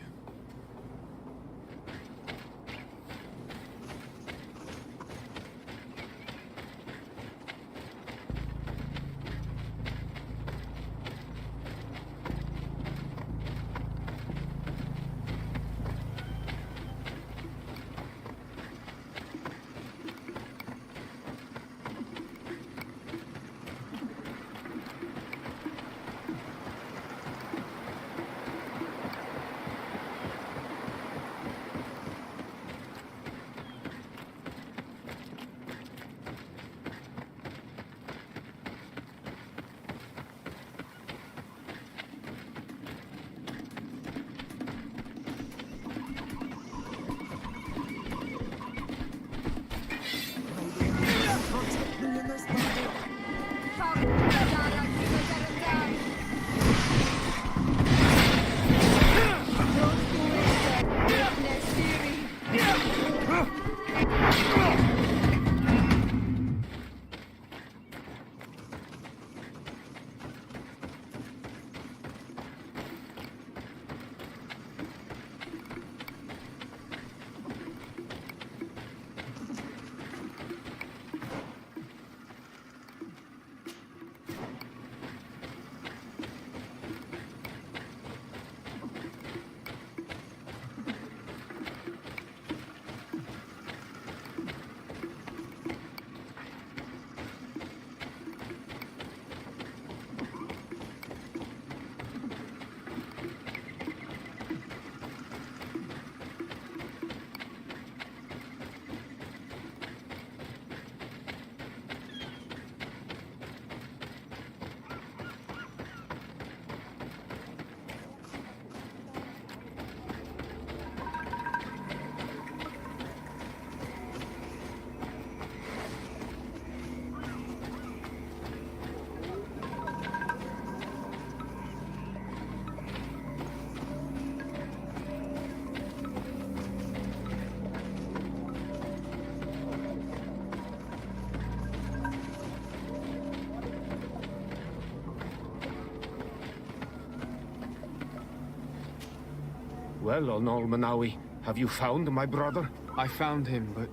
Well, on Almanawi, have you found my brother? I found him, but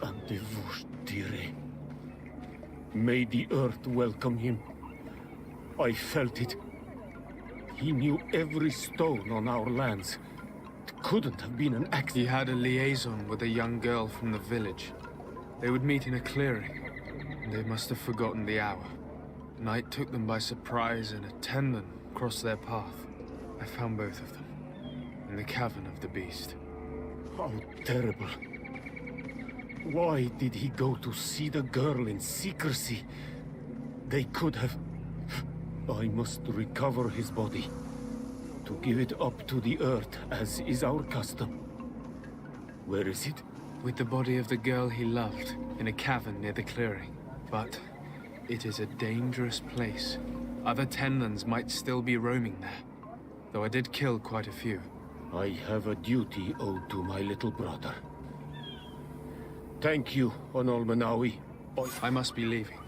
Andivushtire. May the earth welcome him. I felt it. He knew every stone on our lands. It couldn't have been an accident. he had a liaison with a young girl from the village. They would meet in a clearing, and they must have forgotten the hour. Night took them by surprise, and a Tenlin crossed their path. I found both of them, in the cavern of the beast. How terrible. Why did he go to see the girl in secrecy? They could have... I must recover his body. To give it up to the earth, as is our custom. Where is it? With the body of the girl he loved, in a cavern near the clearing. But it is a dangerous place. Other Tenlins might still be roaming there, though I did kill quite a few. I have a duty owed to my little brother. Thank you, Onol Manawi. I must be leaving.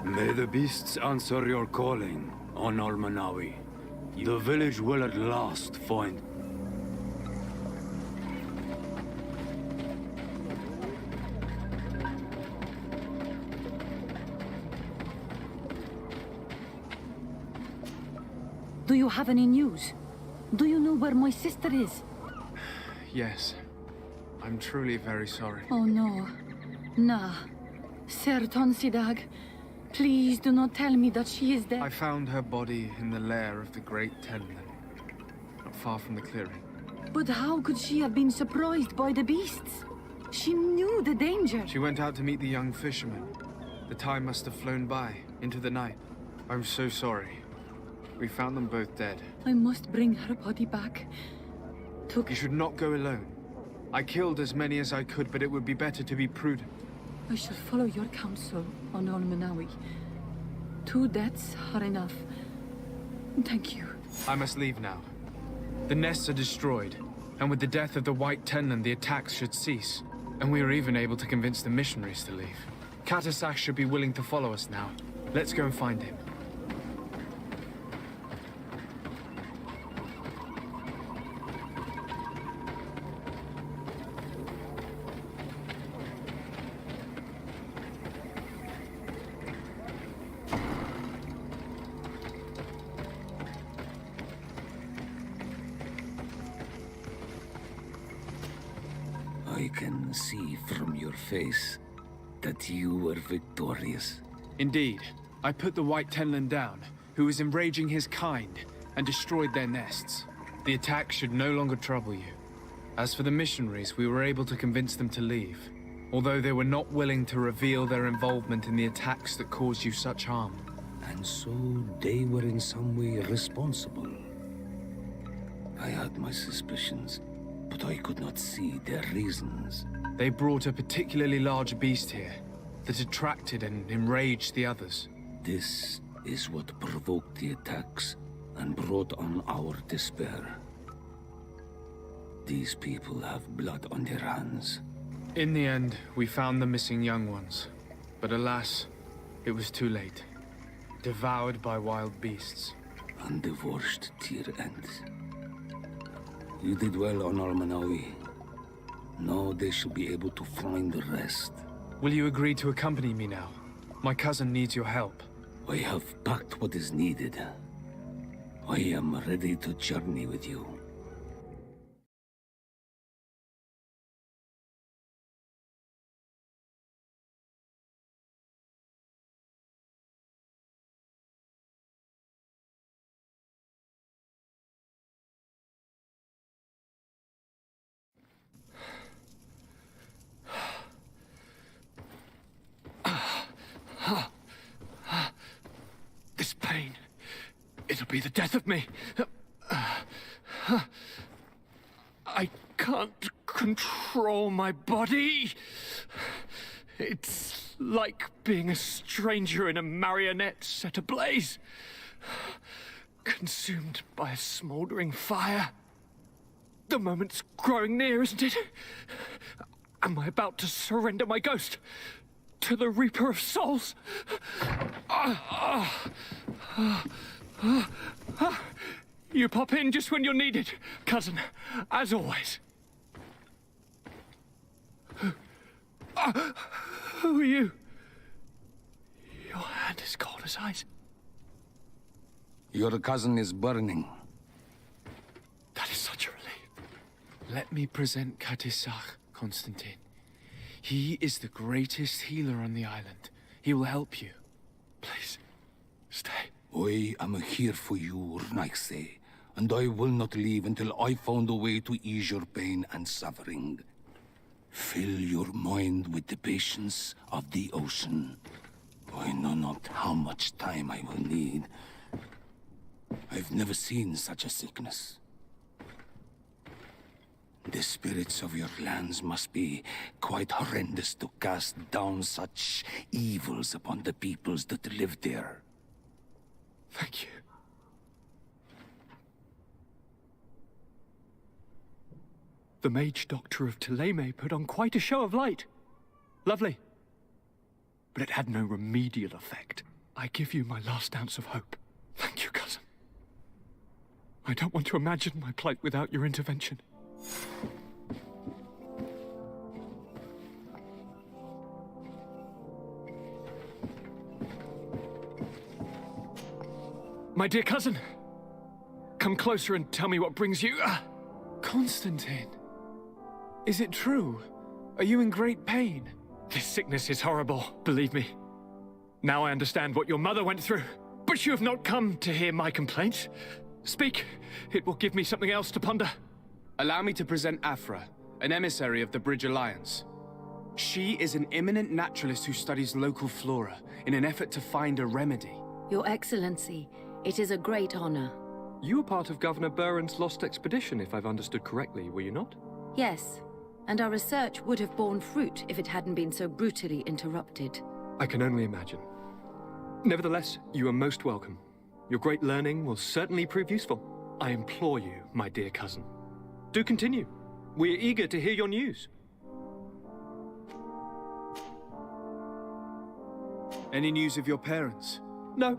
May the beasts answer your calling, on Almanawi. The village will at last find... Do you have any news? Do you know where my sister is? Yes. I'm truly very sorry. Oh no. Nah. Ser Tonsidag, please do not tell me that she is dead. I found her body in the lair of the Great Tenlin, not far from the clearing. But how could she have been surprised by the beasts? She knew the danger. She went out to meet the young fisherman. The time must have flown by, into the night. I'm so sorry. We found them both dead. I must bring her body back. You should not go alone. I killed as many as I could, but it would be better to be prudent. I shall follow your counsel, Onol Manawi. 2 deaths are enough. Thank you. I must leave now. The nests are destroyed, and with the death of the White Tenlin, the attacks should cease. And we are even able to convince the missionaries to leave. Katasak should be willing to follow us now. Let's go and find him. I can see from your face that you were victorious. Indeed. I put the White Tenlin down, who was enraging his kind, and destroyed their nests. The attack should no longer trouble you. As for the missionaries, we were able to convince them to leave, although they were not willing to reveal their involvement in the attacks that caused you such harm. And so they were in some way responsible. I had my suspicions, but I could not see their reasons. They brought a particularly large beast here that attracted and enraged the others. This is what provoked the attacks and brought on our despair. These people have blood on their hands. In the end, we found the missing young ones. But alas, it was too late. Devoured by wild beasts. And the worst tier ends. You did well on Almanawi. Now they should be able to find the rest. Will you agree to accompany me now? My cousin needs your help. I have packed what is needed. I am ready to journey with you. This pain, it'll be the death of me. I can't control my body. It's like being a stranger in a marionette set ablaze. Consumed by a smoldering fire. The moment's growing near, isn't it? Am I about to surrender my ghost to the Reaper of Souls? You pop in just when you're needed, cousin, as always. Who are you? Your hand is cold as ice. Your cousin is burning. That is such a relief. Let me present Katisach, Constantine. He is the greatest healer on the island. He will help you. Please, stay. I am here for you, Rnaise, and I will not leave until I found a way to ease your pain and suffering. Fill your mind with the patience of the ocean. I know not how much time I will need. I've never seen such a sickness. The spirits of your lands must be quite horrendous to cast down such evils upon the peoples that live there. Thank you. The mage doctor of Thélème put on quite a show of light. Lovely. But it had no remedial effect. I give you my last ounce of hope. Thank you, cousin. I don't want to imagine my plight without your intervention. My dear cousin, come closer and tell me what brings you... Constantine, is it true? Are you in great pain? This sickness is horrible, believe me. Now I understand what your mother went through. But you have not come to hear my complaints. Speak, it will give me something else to ponder. Allow me to present Afra, an emissary of the Bridge Alliance. She is an eminent naturalist who studies local flora in an effort to find a remedy. Your Excellency, it is a great honor. You were part of Governor Buren's lost expedition, if I've understood correctly, were you not? Yes, and our research would have borne fruit if it hadn't been so brutally interrupted. I can only imagine. Nevertheless, you are most welcome. Your great learning will certainly prove useful. I implore you, my dear cousin. Do continue. We are eager to hear your news. Any news of your parents? No.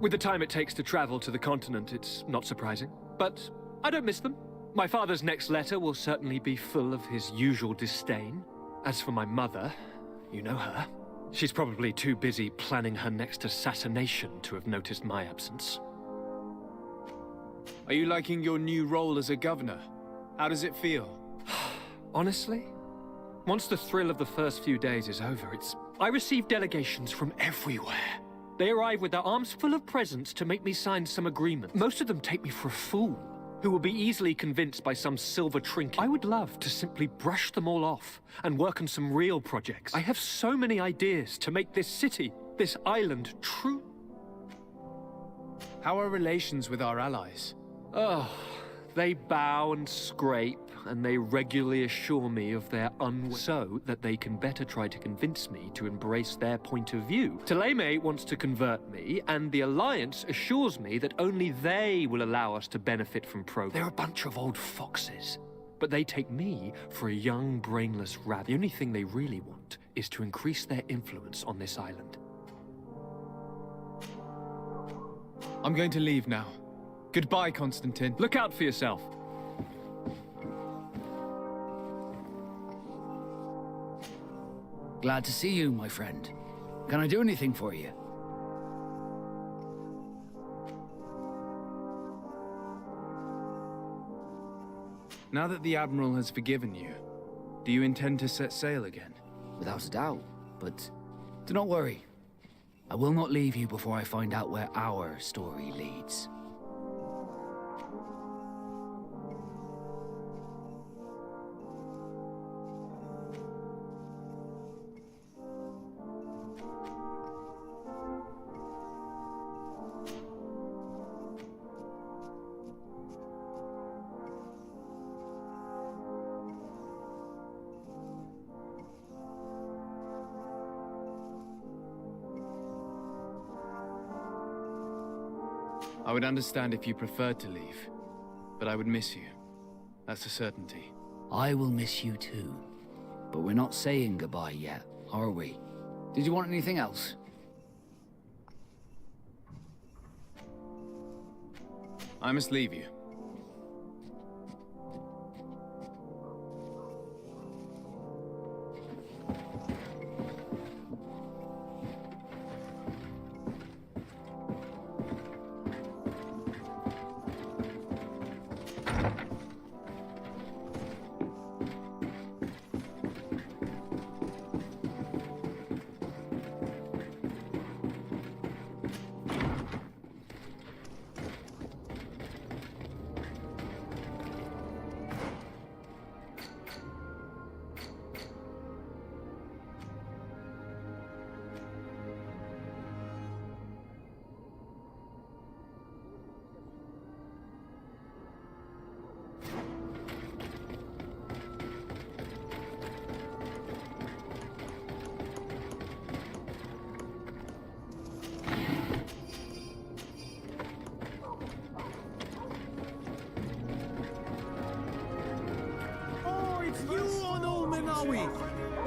With the time it takes to travel to the continent, it's not surprising. But I don't miss them. My father's next letter will certainly be full of his usual disdain. As for my mother, you know her. She's probably too busy planning her next assassination to have noticed my absence. Are you liking your new role as a governor? How does it feel? Honestly, once the thrill of the first few days is over, I receive delegations from everywhere. They arrive with their arms full of presents to make me sign some agreement. Most of them take me for a fool, who will be easily convinced by some silver trinket. I would love to simply brush them all off and work on some real projects. I have so many ideas to make this city, this island, true. How are relations with our allies? Oh, they bow and scrape, and they regularly assure me of their so that they can better try to convince me to embrace their point of view. Thélème wants to convert me, and the Alliance assures me that only they will allow us to benefit from progress. They're a bunch of old foxes, but they take me for a young, brainless rat. The only thing they really want is to increase their influence on this island. I'm going to leave now. Goodbye, Constantine. Look out for yourself. Glad to see you, my friend. Can I do anything for you? Now that the Admiral has forgiven you, do you intend to set sail again? Without a doubt, but do not worry. I will not leave you before I find out where our story leads. I would understand if you preferred to leave, but I would miss you. That's a certainty. I will miss you too. But we're not saying goodbye yet, are we? Did you want anything else? I must leave you.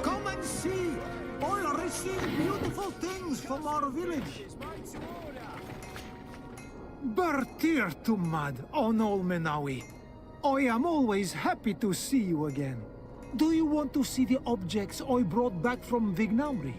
Come and see! I'll receive beautiful things from our village. Bertir to Mad on Olmenawi. I am always happy to see you again. Do you want to see the objects I brought back from Vignauri?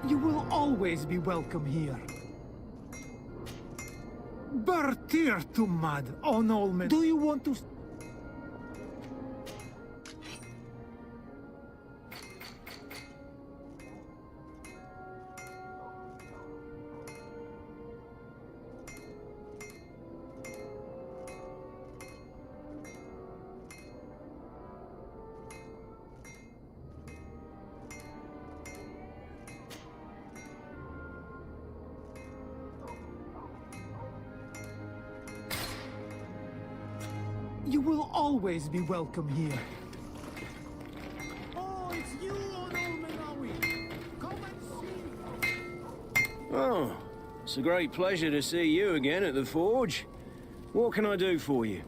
You will always be welcome here. Bertir to Mad on Olmen. Do you want to... You will always be welcome here. Oh, it's you on Olmenawi. Come and see. Oh, it's a great pleasure to see you again at the forge. What can I do for you?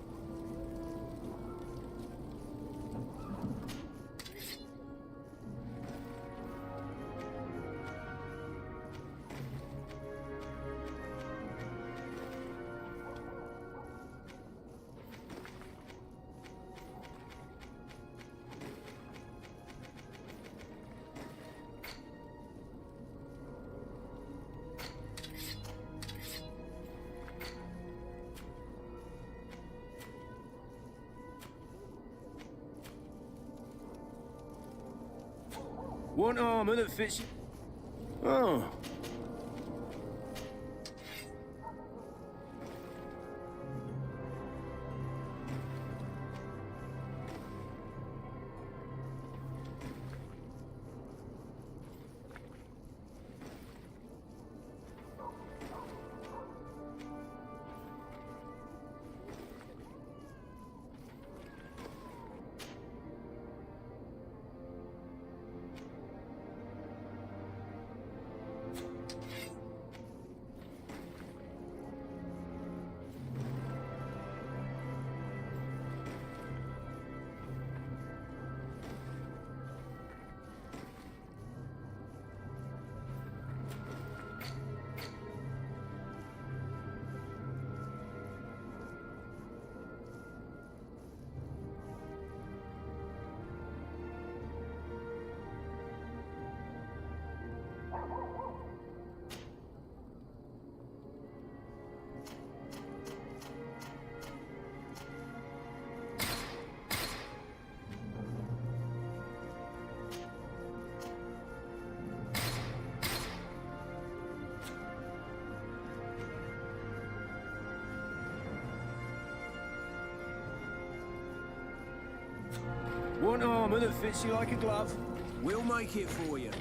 One armor that fits... Oh. Want armor that fits you like a glove? We'll make it for you.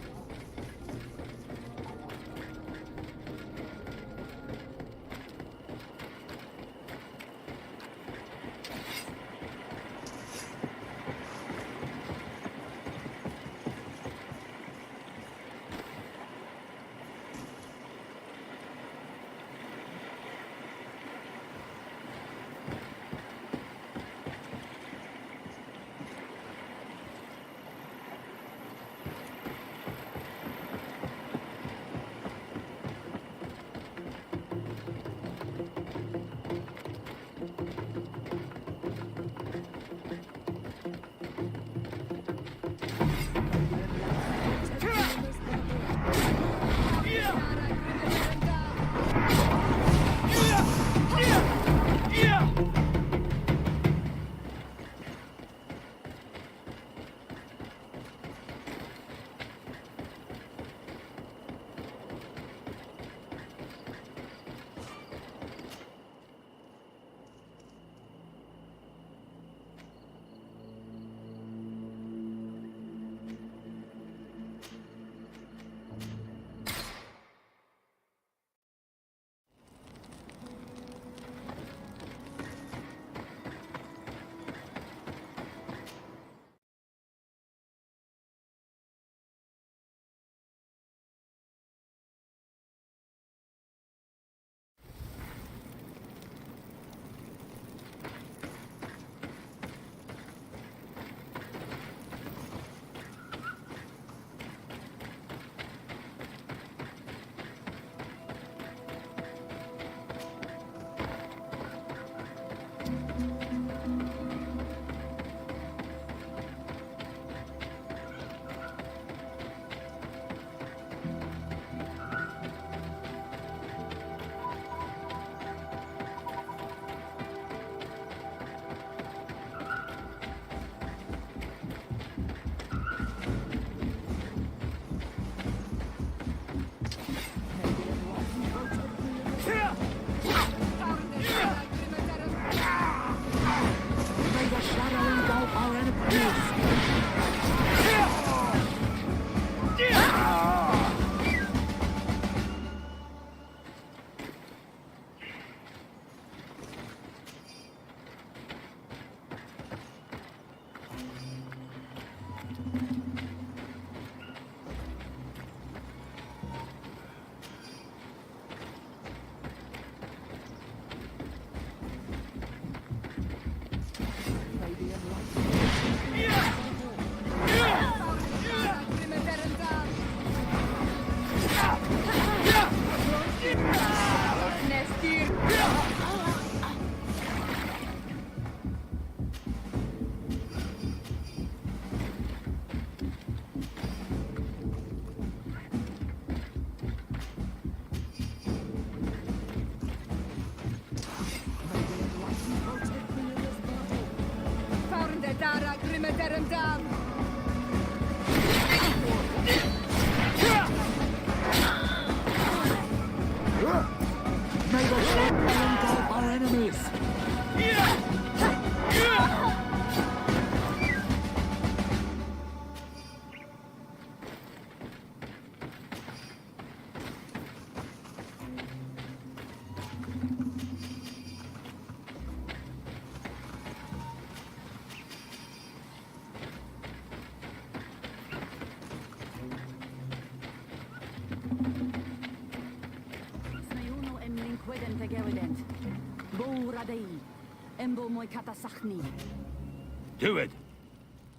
Dude,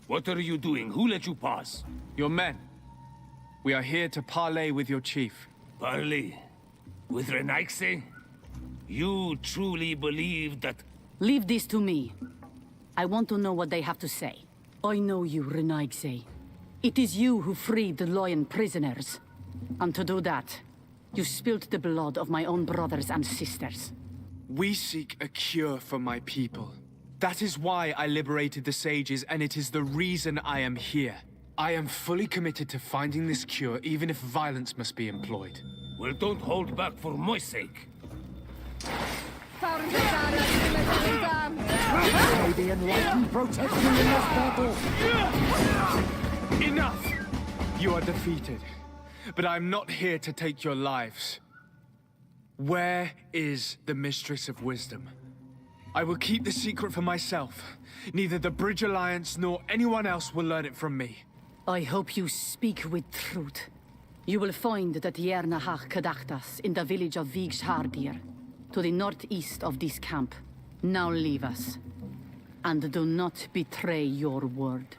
what are you doing? Who let you pass? Your men. We are here to parley with your chief. Parley? With Renaigse? You truly believe that... Leave this to me. I want to know what they have to say. I know you, Renaigse. It is you who freed the Loyan prisoners. And to do that, you spilled the blood of my own brothers and sisters. We seek a cure for my people. That is why I liberated the sages, and it is the reason I am here. I am fully committed to finding this cure, even if violence must be employed. Well, don't hold back for my sake. May the Enlightened protect me in this battle! Enough! You are defeated. But I'm not here to take your lives. Where is the Mistress of Wisdom? I will keep the secret for myself. Neither the Bridge Alliance nor anyone else will learn it from me. I hope you speak with truth. You will find the Tiernahach Kadachtas in the village of Vigshardir, to the northeast of this camp. Now leave us. And do not betray your word.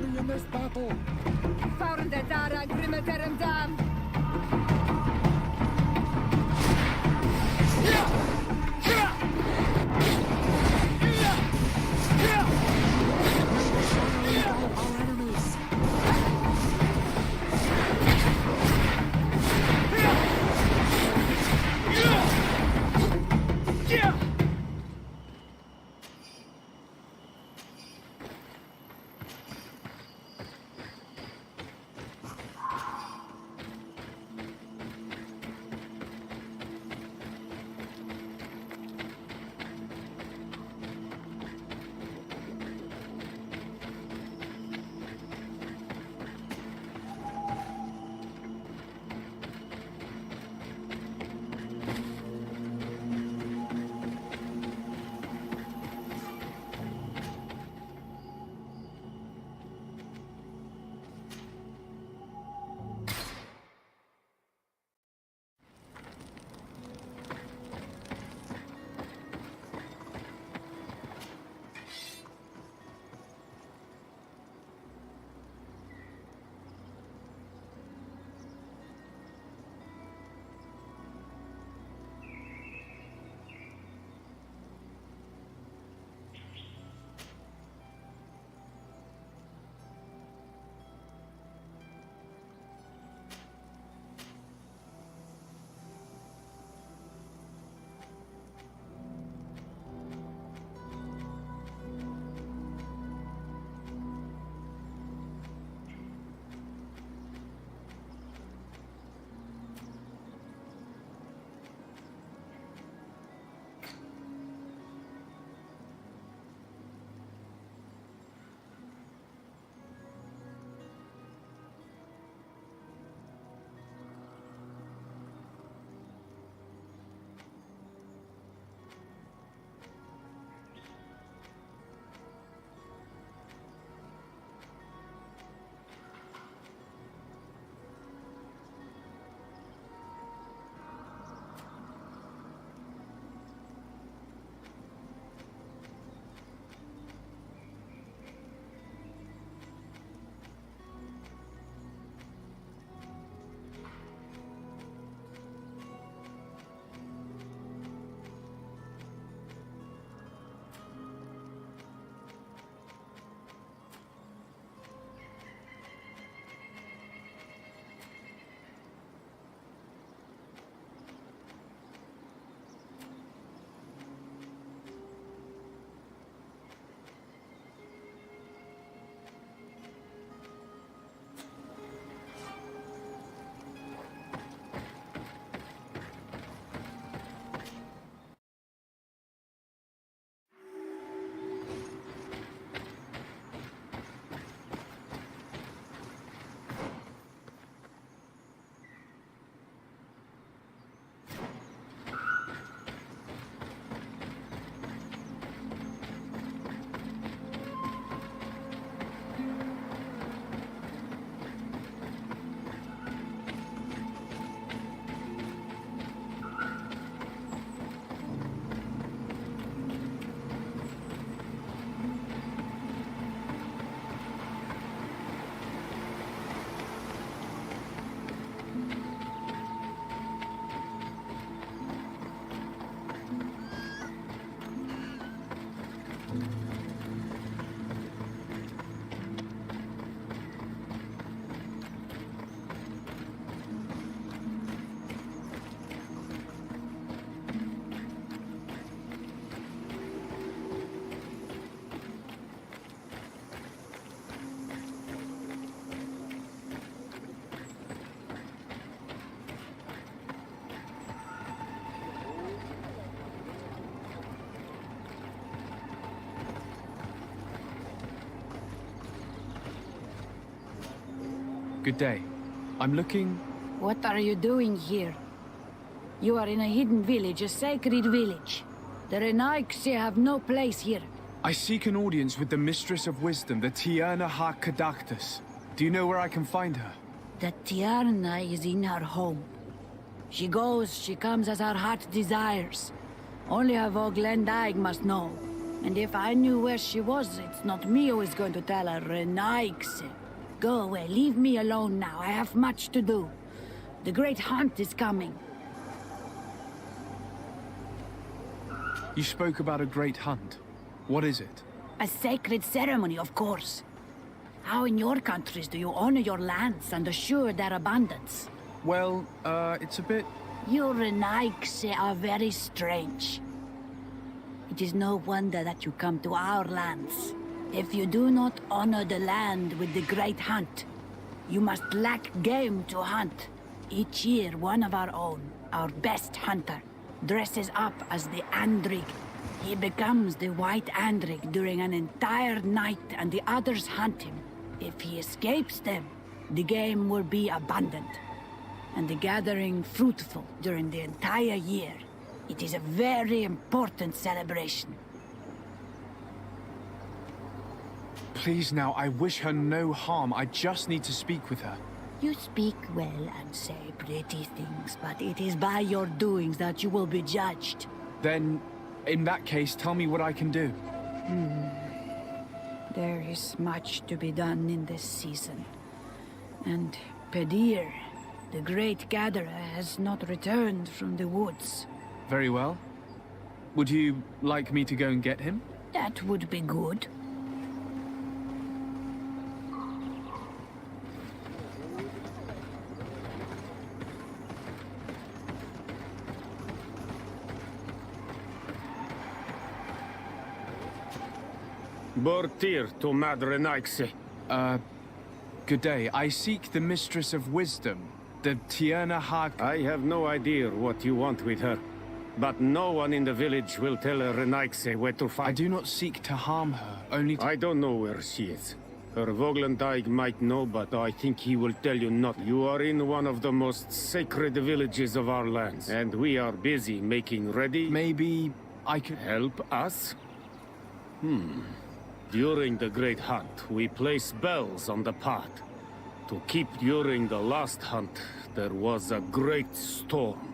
In this battle! Found the Dara Grimmaterum Dam! Good day. I'm looking... What are you doing here? You are in a hidden village, a sacred village. The Renaigse have no place here. I seek an audience with the Mistress of Wisdom, the Tierna Ha Kadactus. Do you know where I can find her? The Tierna is in her home. She goes, she comes as her heart desires. Only her Voglendaig must know. And if I knew where she was, it's not me who is going to tell her, Renaigse. Go away, leave me alone now. I have much to do. The great hunt is coming. You spoke about a great hunt. What is it? A sacred ceremony, of course. How in your countries do you honor your lands and assure their abundance? Well, it's a bit... You Renaigse are very strange. It is no wonder that you come to our lands. If you do not honor the land with the great hunt, you must lack game to hunt. Each year, one of our own, our best hunter, dresses up as the Andrig. He becomes the White Andrig during an entire night and the others hunt him. If he escapes them, the game will be abundant, and the gathering fruitful during the entire year. It is a very important celebration. Please now, I wish her no harm. I just need to speak with her. You speak well and say pretty things, but it is by your doings that you will be judged. Then, in that case, tell me what I can do. There is much to be done in this season. And Pedir, the great gatherer, has not returned from the woods. Very well. Would you like me to go and get him? That would be good. Bortir to Madre Naixi. Good day. I seek the Mistress of Wisdom, the Tierna Ha... I have no idea what you want with her, but no one in the village will tell Renaigse where to find. I do not seek to harm her, only to... I don't know where she is. Her Voglendaig might know, but I think he will tell you not. You are in one of the most sacred villages of our lands, and we are busy making ready. Maybe I could... Help us? During the Great Hunt, we place bells on the path. To keep during the last hunt, there was a great storm.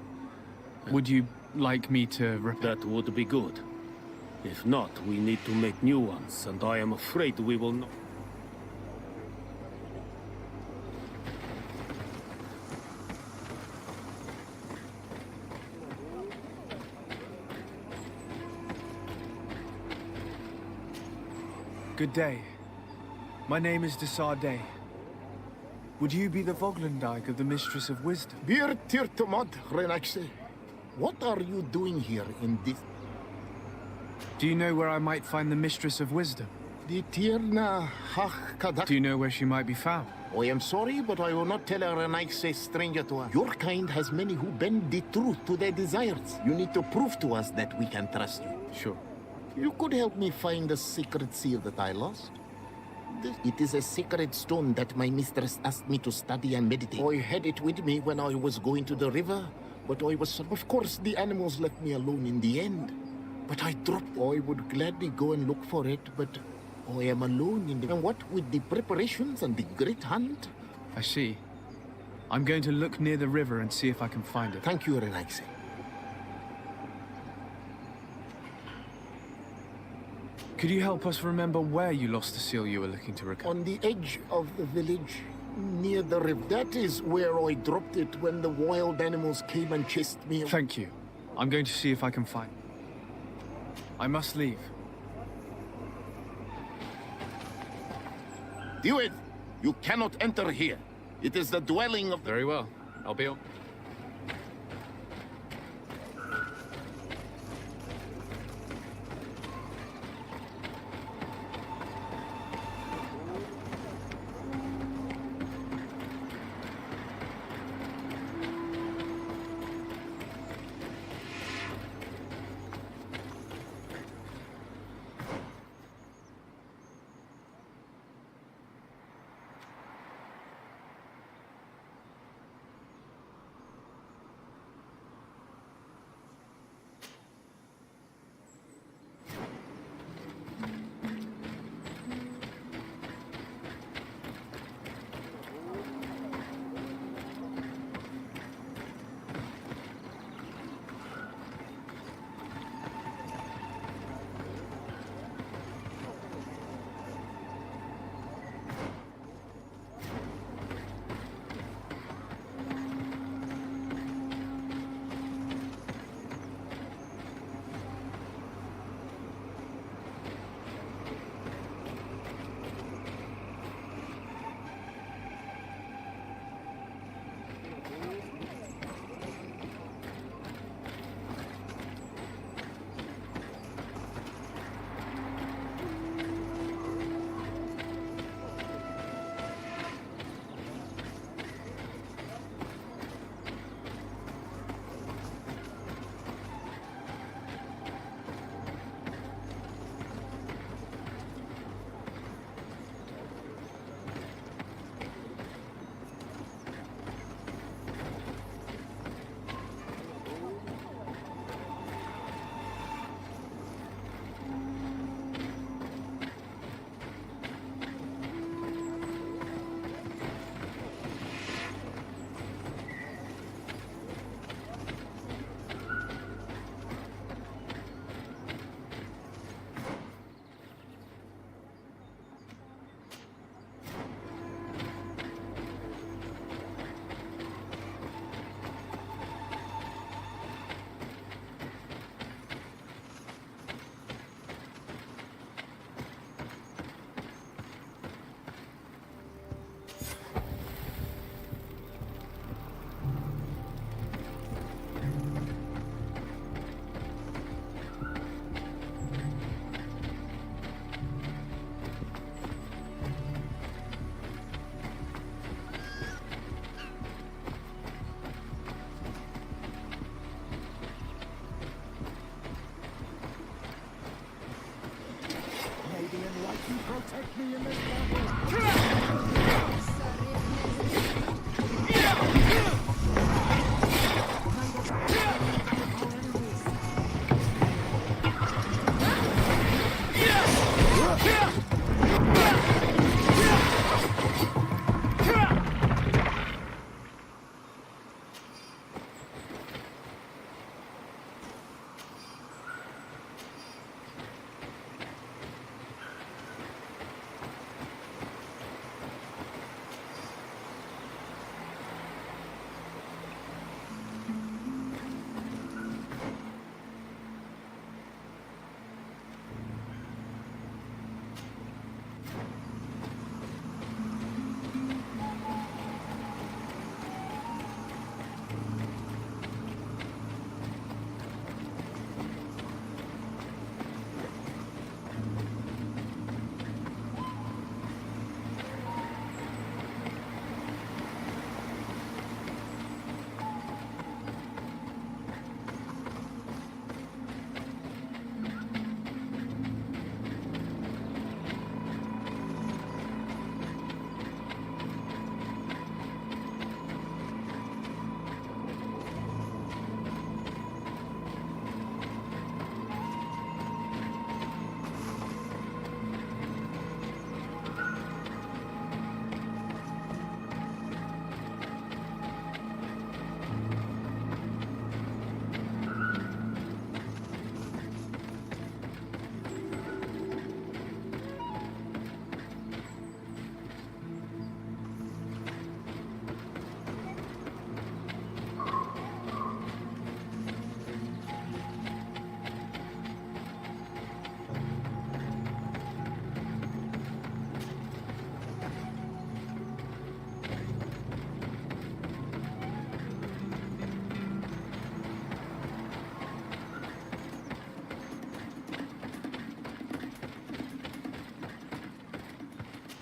Would you like me to... That would be good. If not, we need to make new ones, and I am afraid we will not. Good day. My name is Desardet. Would you be the Voglendaig of the Mistress of Wisdom? Bir Tirtumod, Renaigse. What are you doing here in this... Do you know where I might find the Mistress of Wisdom? The Tierna Hach. Do you know where she might be found? I am sorry, but I will not tell a Renaigse stranger to her. Your kind has many who bend the truth to their desires. You need to prove to us that we can trust you. Sure. You could help me find the secret seal that I lost. It is a sacred stone that my mistress asked me to study and meditate. I had it with me when I was going to the river, but I was... Of course, the animals left me alone in the end. But I dropped... I would gladly go and look for it, but I am alone in the... And what with the preparations and the great hunt? I see. I'm going to look near the river and see if I can find it. Thank you, Renaigse. Could you help us remember where you lost the seal you were looking to recover? On the edge of the village, near the river. That is where I dropped it when the wild animals came and chased me. Thank you. I'm going to see if I can find it. I must leave. Do it! You cannot enter here. It is the dwelling of... Very well. I'll be on.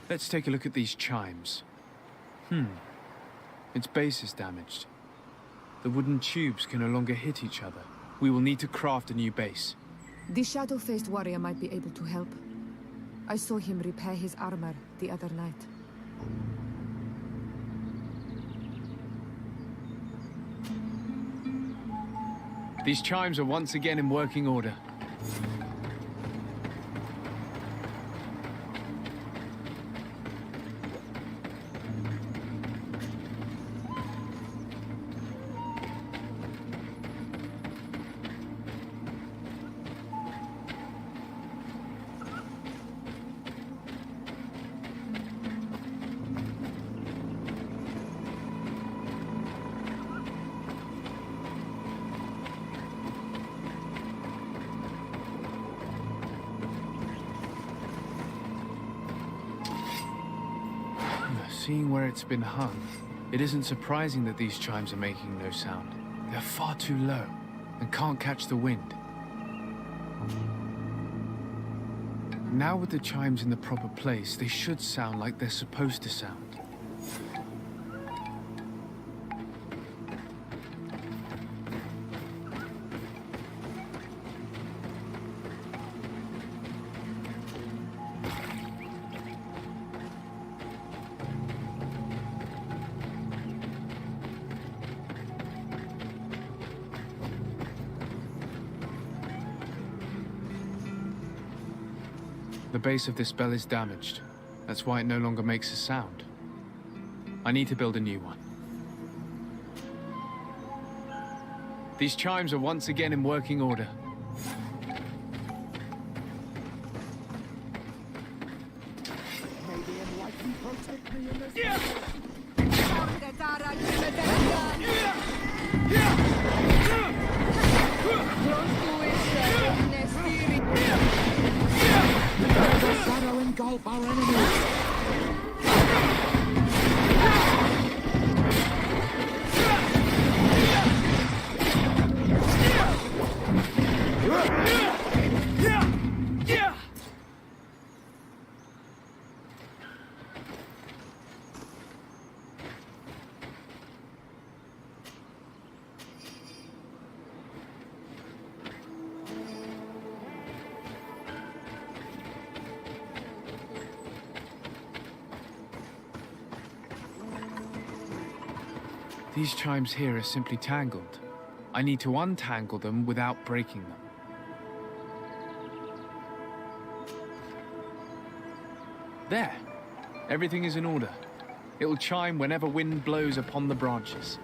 Let's take a look at these chimes. Its base is damaged. The wooden tubes can no longer hit each other. We will need to craft a new base. The shadow-faced warrior might be able to help. I saw him repair his armor the other night. These chimes are once again in working order. Seeing where it's been hung, it isn't surprising that these chimes are making no sound. They're far too low and can't catch the wind. Now with the chimes in the proper place, they should sound like they're supposed to sound. The base of this bell is damaged. That's why it no longer makes a sound. I need to build a new one. These chimes are once again in working order. Shadow engulf our enemies! These chimes here are simply tangled. I need to untangle them without breaking them. There! Everything is in order. It will chime whenever wind blows upon the branches.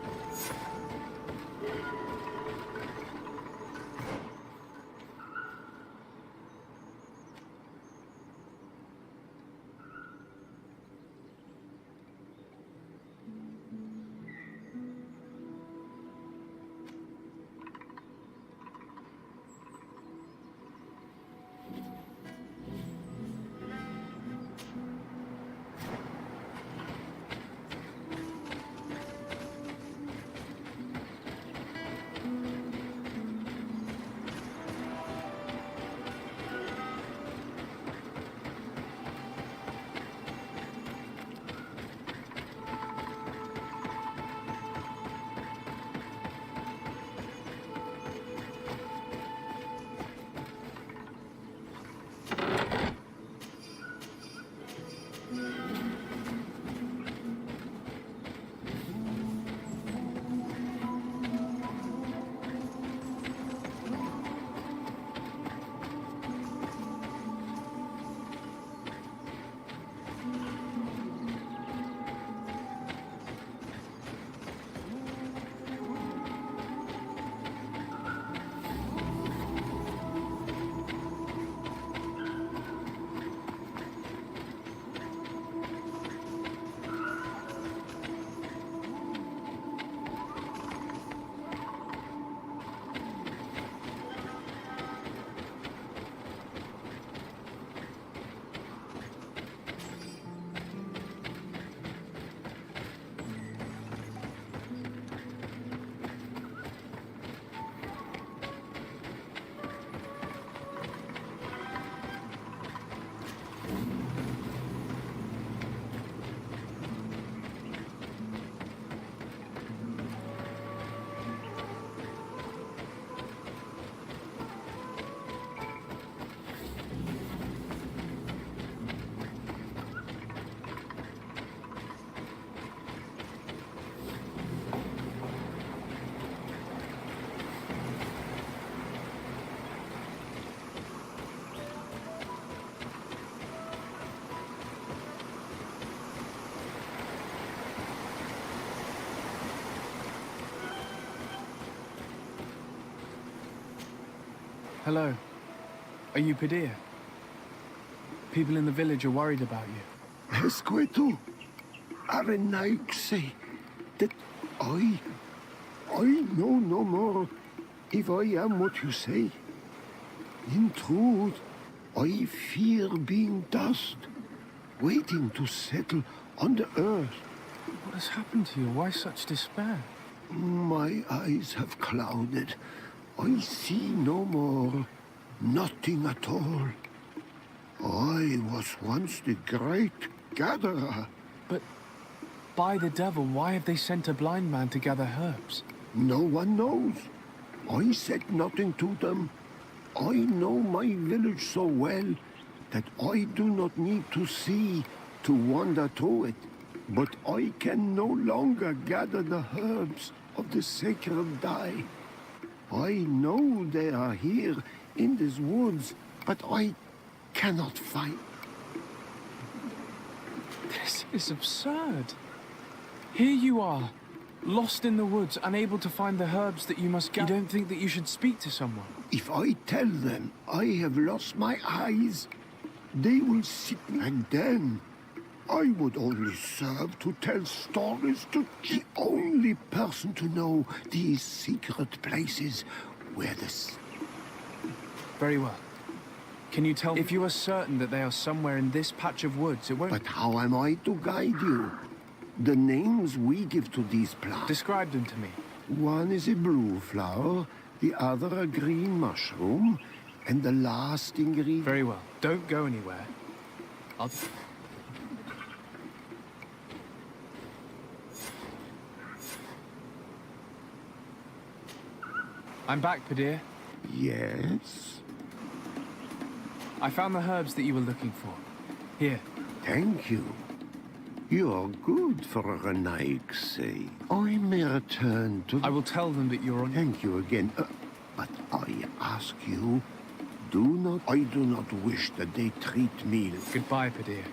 Hello. Are you Padir? People in the village are worried about you. Esqueto, Arenaix, that I know no more if I am what you say. In truth, I fear being dust, waiting to settle on the earth. What has happened to you? Why such despair? My eyes have clouded. I see no more. Nothing at all. I was once the great gatherer. But by the devil, why have they sent a blind man to gather herbs? No one knows. I said nothing to them. I know my village so well that I do not need to see to wander through it. But I can no longer gather the herbs of the sacred dye. I know they are here in these woods, but I cannot find. This is absurd. Here you are, lost in the woods, unable to find the herbs that you must gather. You don't think that you should speak to someone? If I tell them I have lost my eyes, they will sit me, and then I would only serve to tell stories to the only person to know these secret places where this. Very well. Can you tell me if you are certain that they are somewhere in this patch of woods? It won't. But how am I to guide you? The names we give to these plants. Describe them to me. One is a blue flower, the other a green mushroom, and the last ingredient. Very well. Don't go anywhere. I'm back, Padir. Yes? I found the herbs that you were looking for. Here. Thank you. You're good for a Renaix. I may return to... I will tell them that you're on... Thank you again. But I ask you, I do not wish that they treat me... Goodbye, Padir.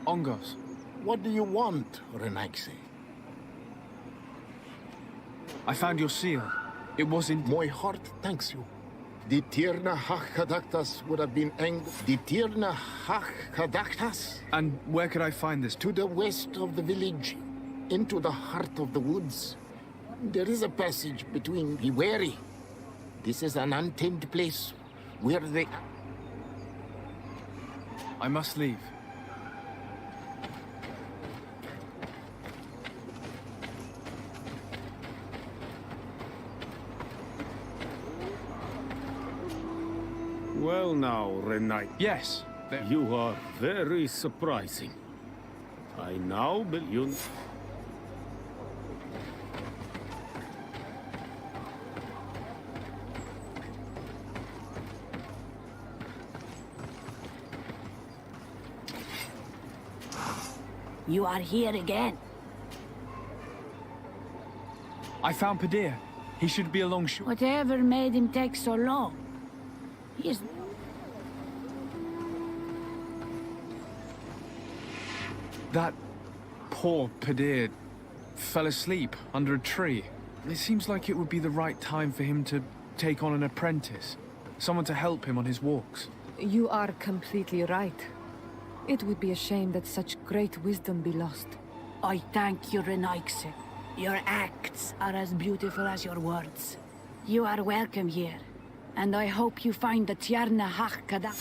Ongos. What do you want, Renaix? I found your seal. It was in... My heart thanks you. The Tirna Hachkadaktas would have been The Tirna Hachkadaktas? And where could I find this? To the west of the village, into the heart of the woods. There is a passage between. Be wary. This is an untamed place where they... I must leave. Well now, Renai. Yes. You are very surprising. I now believe... You are here again. I found Padir. He should be along shore. Whatever made him take so long? He is... That poor Padir fell asleep under a tree. It seems like it would be the right time for him to take on an apprentice. Someone to help him on his walks. You are completely right. It would be a shame that such great wisdom be lost. I thank you, Renaigse. Your acts are as beautiful as your words. You are welcome here, and I hope you find the Tierna Hachkada.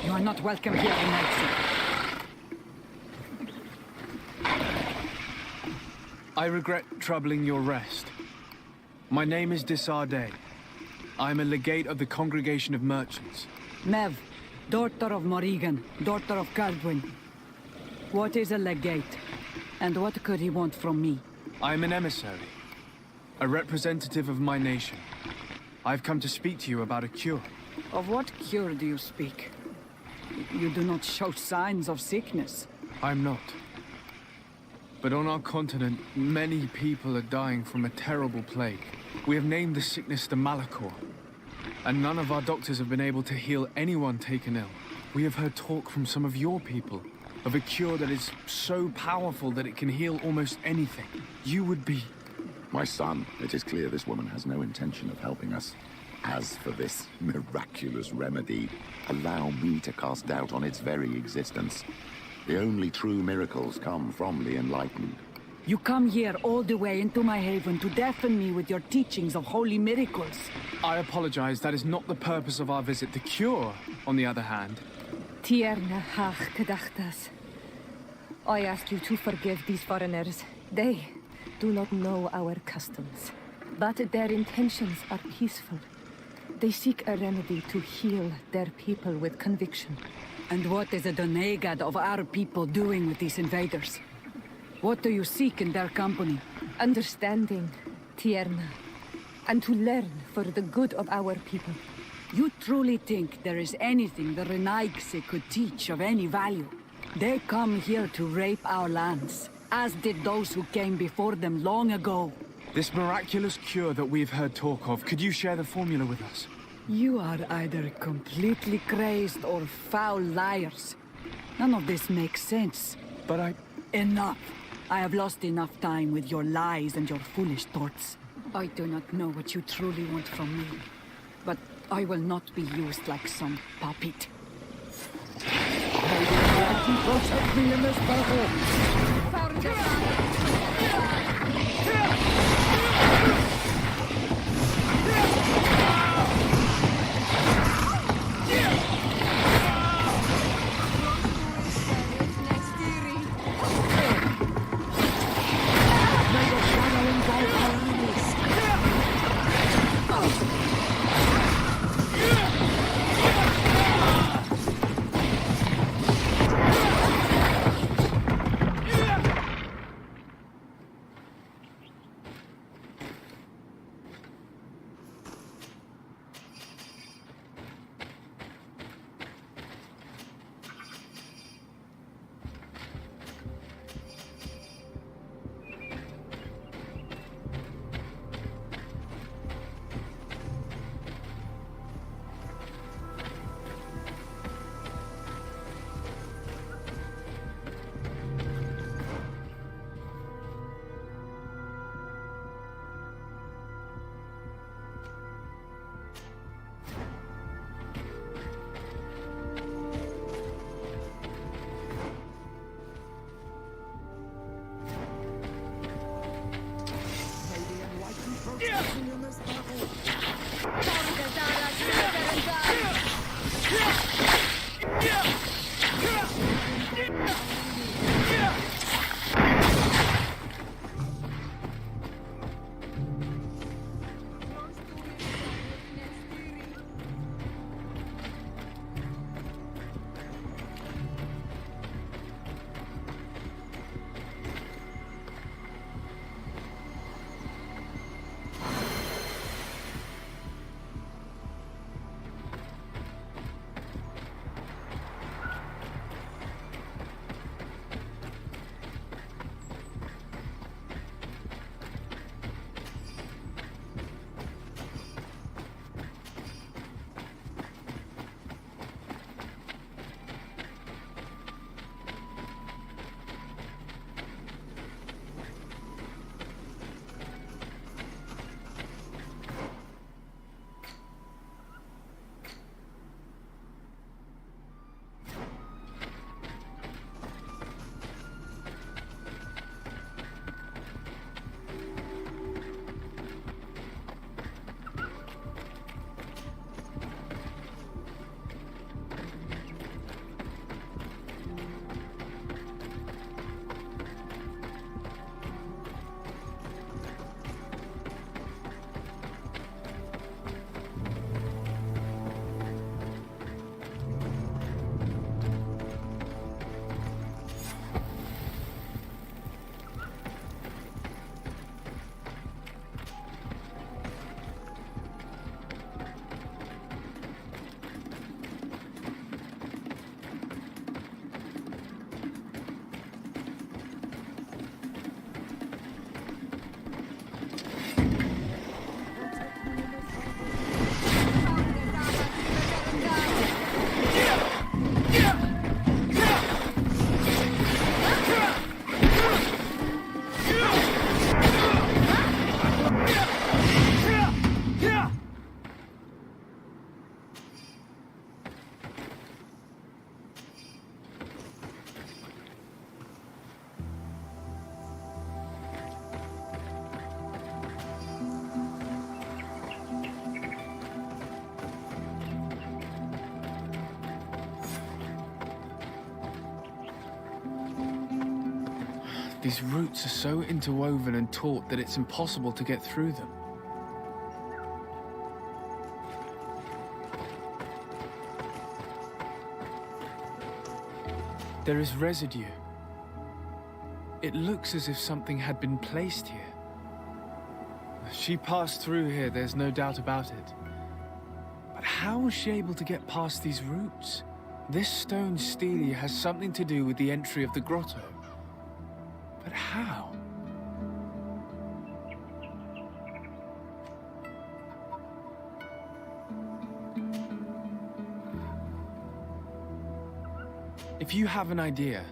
You are not welcome here, Renaigse. I regret troubling your rest. My name is Disarday. I am a legate of the Congregation of Merchants. Mev, daughter of Morrigan, daughter of Caldwin. What is a legate? And what could he want from me? I am an emissary. A representative of my nation. I've come to speak to you about a cure. Of what cure do you speak? You do not show signs of sickness. I'm not. But on our continent, many people are dying from a terrible plague. We have named the sickness the Malachor. And none of our doctors have been able to heal anyone taken ill. We have heard talk from some of your people of a cure that is so powerful that it can heal almost anything. You would be... My son, it is clear this woman has no intention of helping us. As for this miraculous remedy, allow me to cast doubt on its very existence. The only true miracles come from the enlightened. You come here all the way into my haven to deafen me with your teachings of holy miracles. I apologize, that is not the purpose of our visit. The cure, on the other hand... Tierna Hachkadachtas. I ask you to forgive these foreigners. They do not know our customs. But their intentions are peaceful. They seek a remedy to heal their people with conviction. And what is the Donegad of our people doing with these invaders? What do you seek in their company? Understanding, Tierna. And to learn for the good of our people. You truly think there is anything the Renaigse could teach of any value? They come here to rape our lands, as did those who came before them long ago. This miraculous cure that we've heard talk of, could you share the formula with us? You are either completely crazed or foul liars. None of this makes sense. But Enough! I have lost enough time with your lies and your foolish thoughts. I do not know what you truly want from me, but I will not be used like some puppet. Protect me in this battle! These roots are so interwoven and taut that it's impossible to get through them. There is residue. It looks as if something had been placed here. She passed through here, there's no doubt about it. But how was she able to get past these roots? This stone stele has something to do with the entry of the grotto. But how? If you have an idea...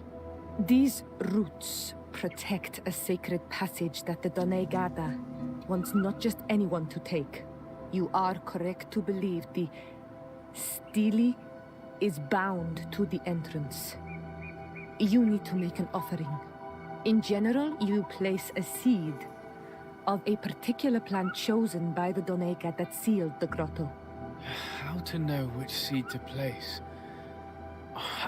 These roots protect a sacred passage that the Donegada wants not just anyone to take. You are correct to believe the Stele is bound to the entrance. You need to make an offering. In general, you place a seed of a particular plant chosen by the Donega that sealed the grotto. How to know which seed to place?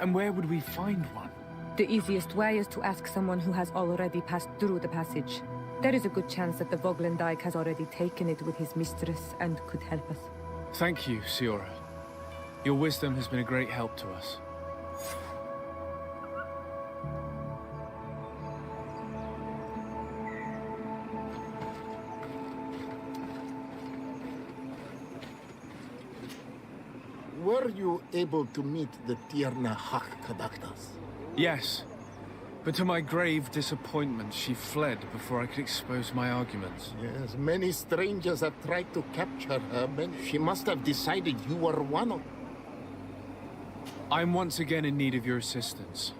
And where would we find one? The easiest way is to ask someone who has already passed through the passage. There is a good chance that the Voglendike has already taken it with his mistress and could help us. Thank you, Siora. Your wisdom has been a great help to us. Were you able to meet the Tierna Kadaktas? Yes, but to my grave disappointment, she fled before I could expose my arguments. Yes, many strangers have tried to capture her, but she must have decided you were one of... I'm once again in need of your assistance.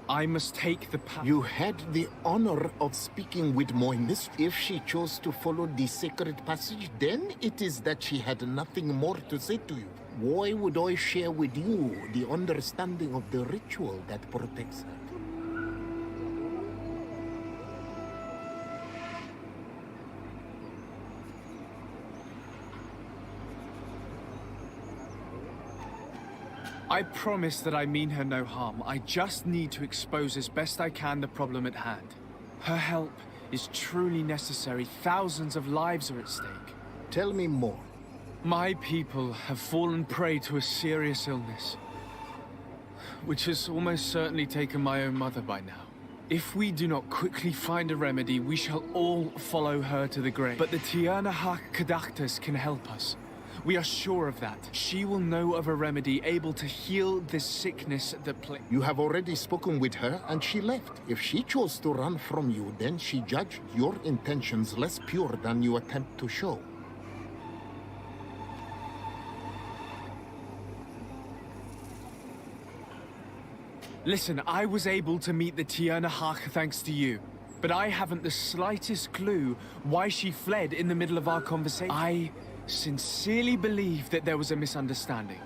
I must take the path. You had the honor of speaking with Moinis. If she chose to follow the sacred passage, then it is that she had nothing more to say to you. Why would I share with you the understanding of the ritual that protects her? I promise that I mean her no harm. I just need to expose as best I can the problem at hand. Her help is truly necessary. Thousands of lives are at stake. Tell me more. My people have fallen prey to a serious illness, which has almost certainly taken my own mother by now. If we do not quickly find a remedy, we shall all follow her to the grave. But the Tierna Kadaktas can help us. We are sure of that. She will know of a remedy able to heal this sickness that You have already spoken with her and she left. If she chose to run from you, then she judged your intentions less pure than you attempt to show. Listen, I was able to meet the Tierna thanks to you. But I haven't the slightest clue why she fled in the middle of our conversation. I sincerely believe that there was a misunderstanding.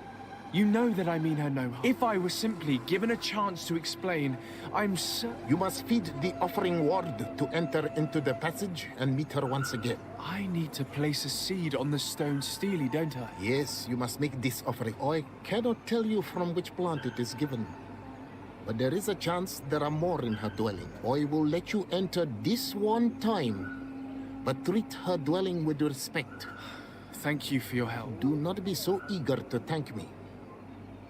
You know that I mean her no harm. If I were simply given a chance to explain, I'm certain... You must feed the offering ward to enter into the passage and meet her once again. I need to place a seed on the stone stele, don't I? Yes, you must make this offering. I cannot tell you from which plant it is given. But there is a chance there are more in her dwelling. I will let you enter this one time, but treat her dwelling with respect. Thank you for your help. Do not be so eager to thank me.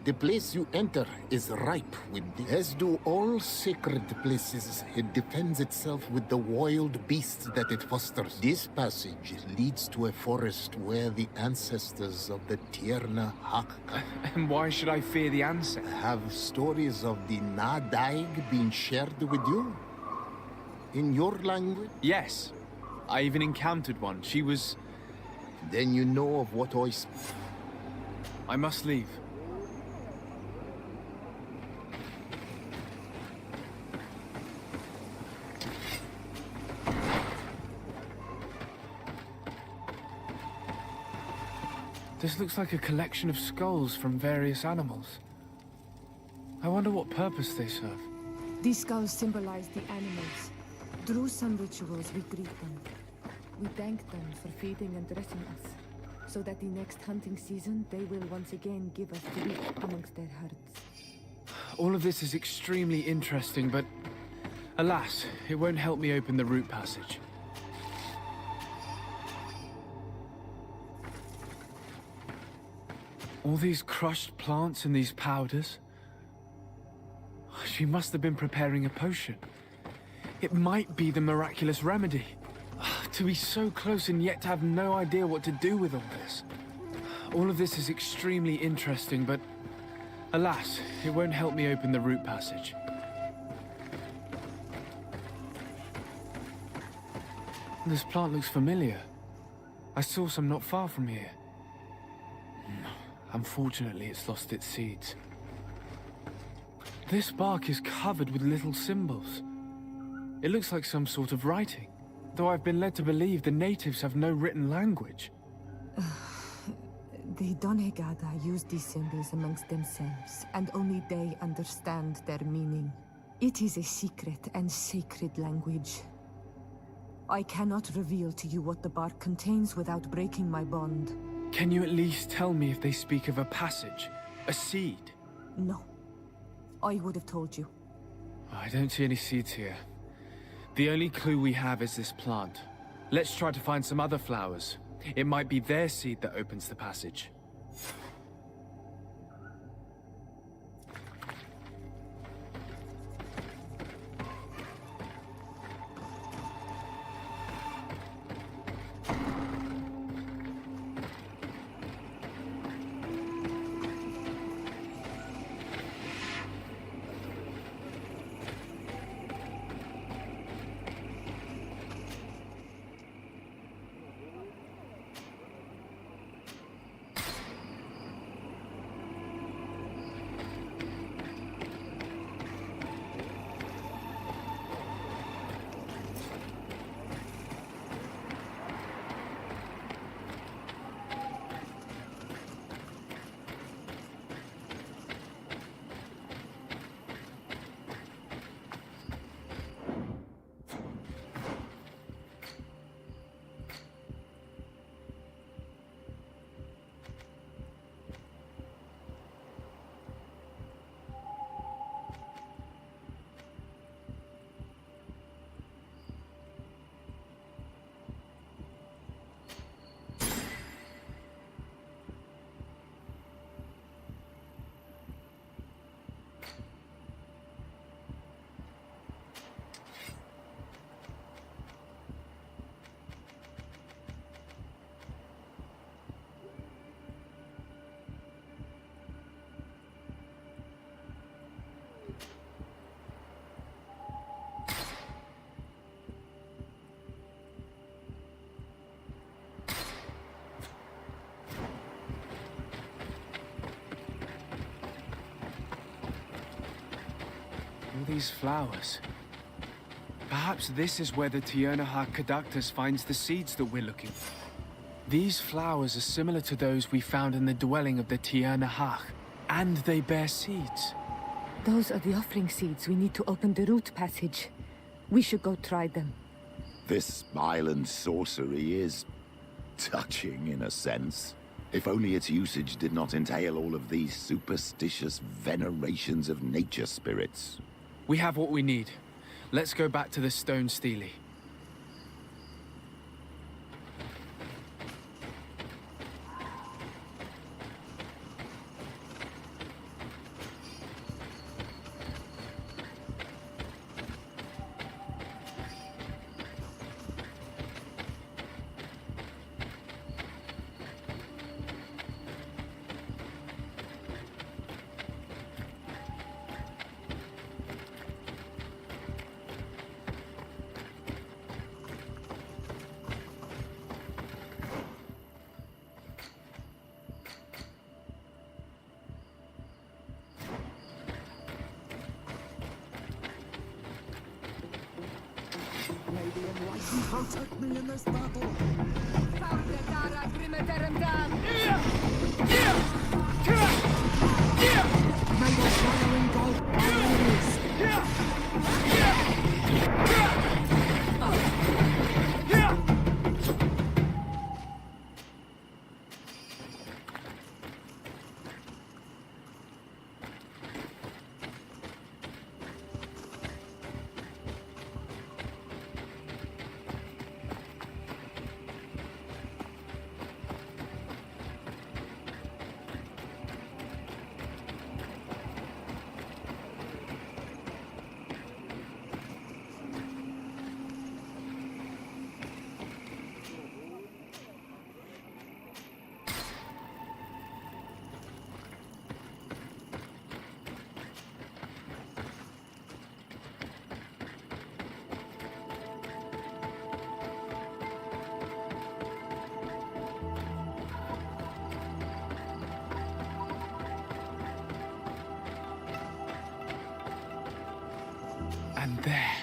The place you enter is ripe with as do all sacred places. It defends itself with the wild beasts that it fosters. This passage leads to a forest where the ancestors of the Tierna And why should I fear the ancestors? Have stories of the Nadaig been shared with you? In your language? Yes. I even encountered one. She was... Then you know of what I speak. I must leave. This looks like a collection of skulls from various animals. I wonder what purpose they serve. These skulls symbolize the animals. Through some rituals, we greet them. We thank them for feeding and dressing us, so that the next hunting season, they will once again give us food amongst their herds. All of this is extremely interesting, but alas, it won't help me open the root passage. All these crushed plants and these powders. She must have been preparing a potion. It might be the miraculous remedy. To be so close and yet to have no idea what to do with all this. All of this is extremely interesting, but alas, it won't help me open the root passage. This plant looks familiar. I saw some not far from here. Unfortunately, it's lost its seeds. This bark is covered with little symbols. It looks like some sort of writing, though I've been led to believe the natives have no written language. The Donegada use these symbols amongst themselves, and only they understand their meaning. It is a secret and sacred language. I cannot reveal to you what the bark contains without breaking my bond. Can you at least tell me if they speak of a passage? A seed? No. I would have told you. I don't see any seeds here. The only clue we have is this plant. Let's try to find some other flowers. It might be their seed that opens the passage. All these flowers. Perhaps this is where the Tiernahak Caductus finds the seeds that we're looking for. These flowers are similar to those we found in the dwelling of the Tiernahak, and they bear seeds. Those are the offering seeds we need to open the root passage. We should go try them. This island sorcery is touching in a sense. If only its usage did not entail all of these superstitious venerations of nature spirits. We have what we need. Let's go back to the stone stele. Protect me in this battle! May the swallowing god And there,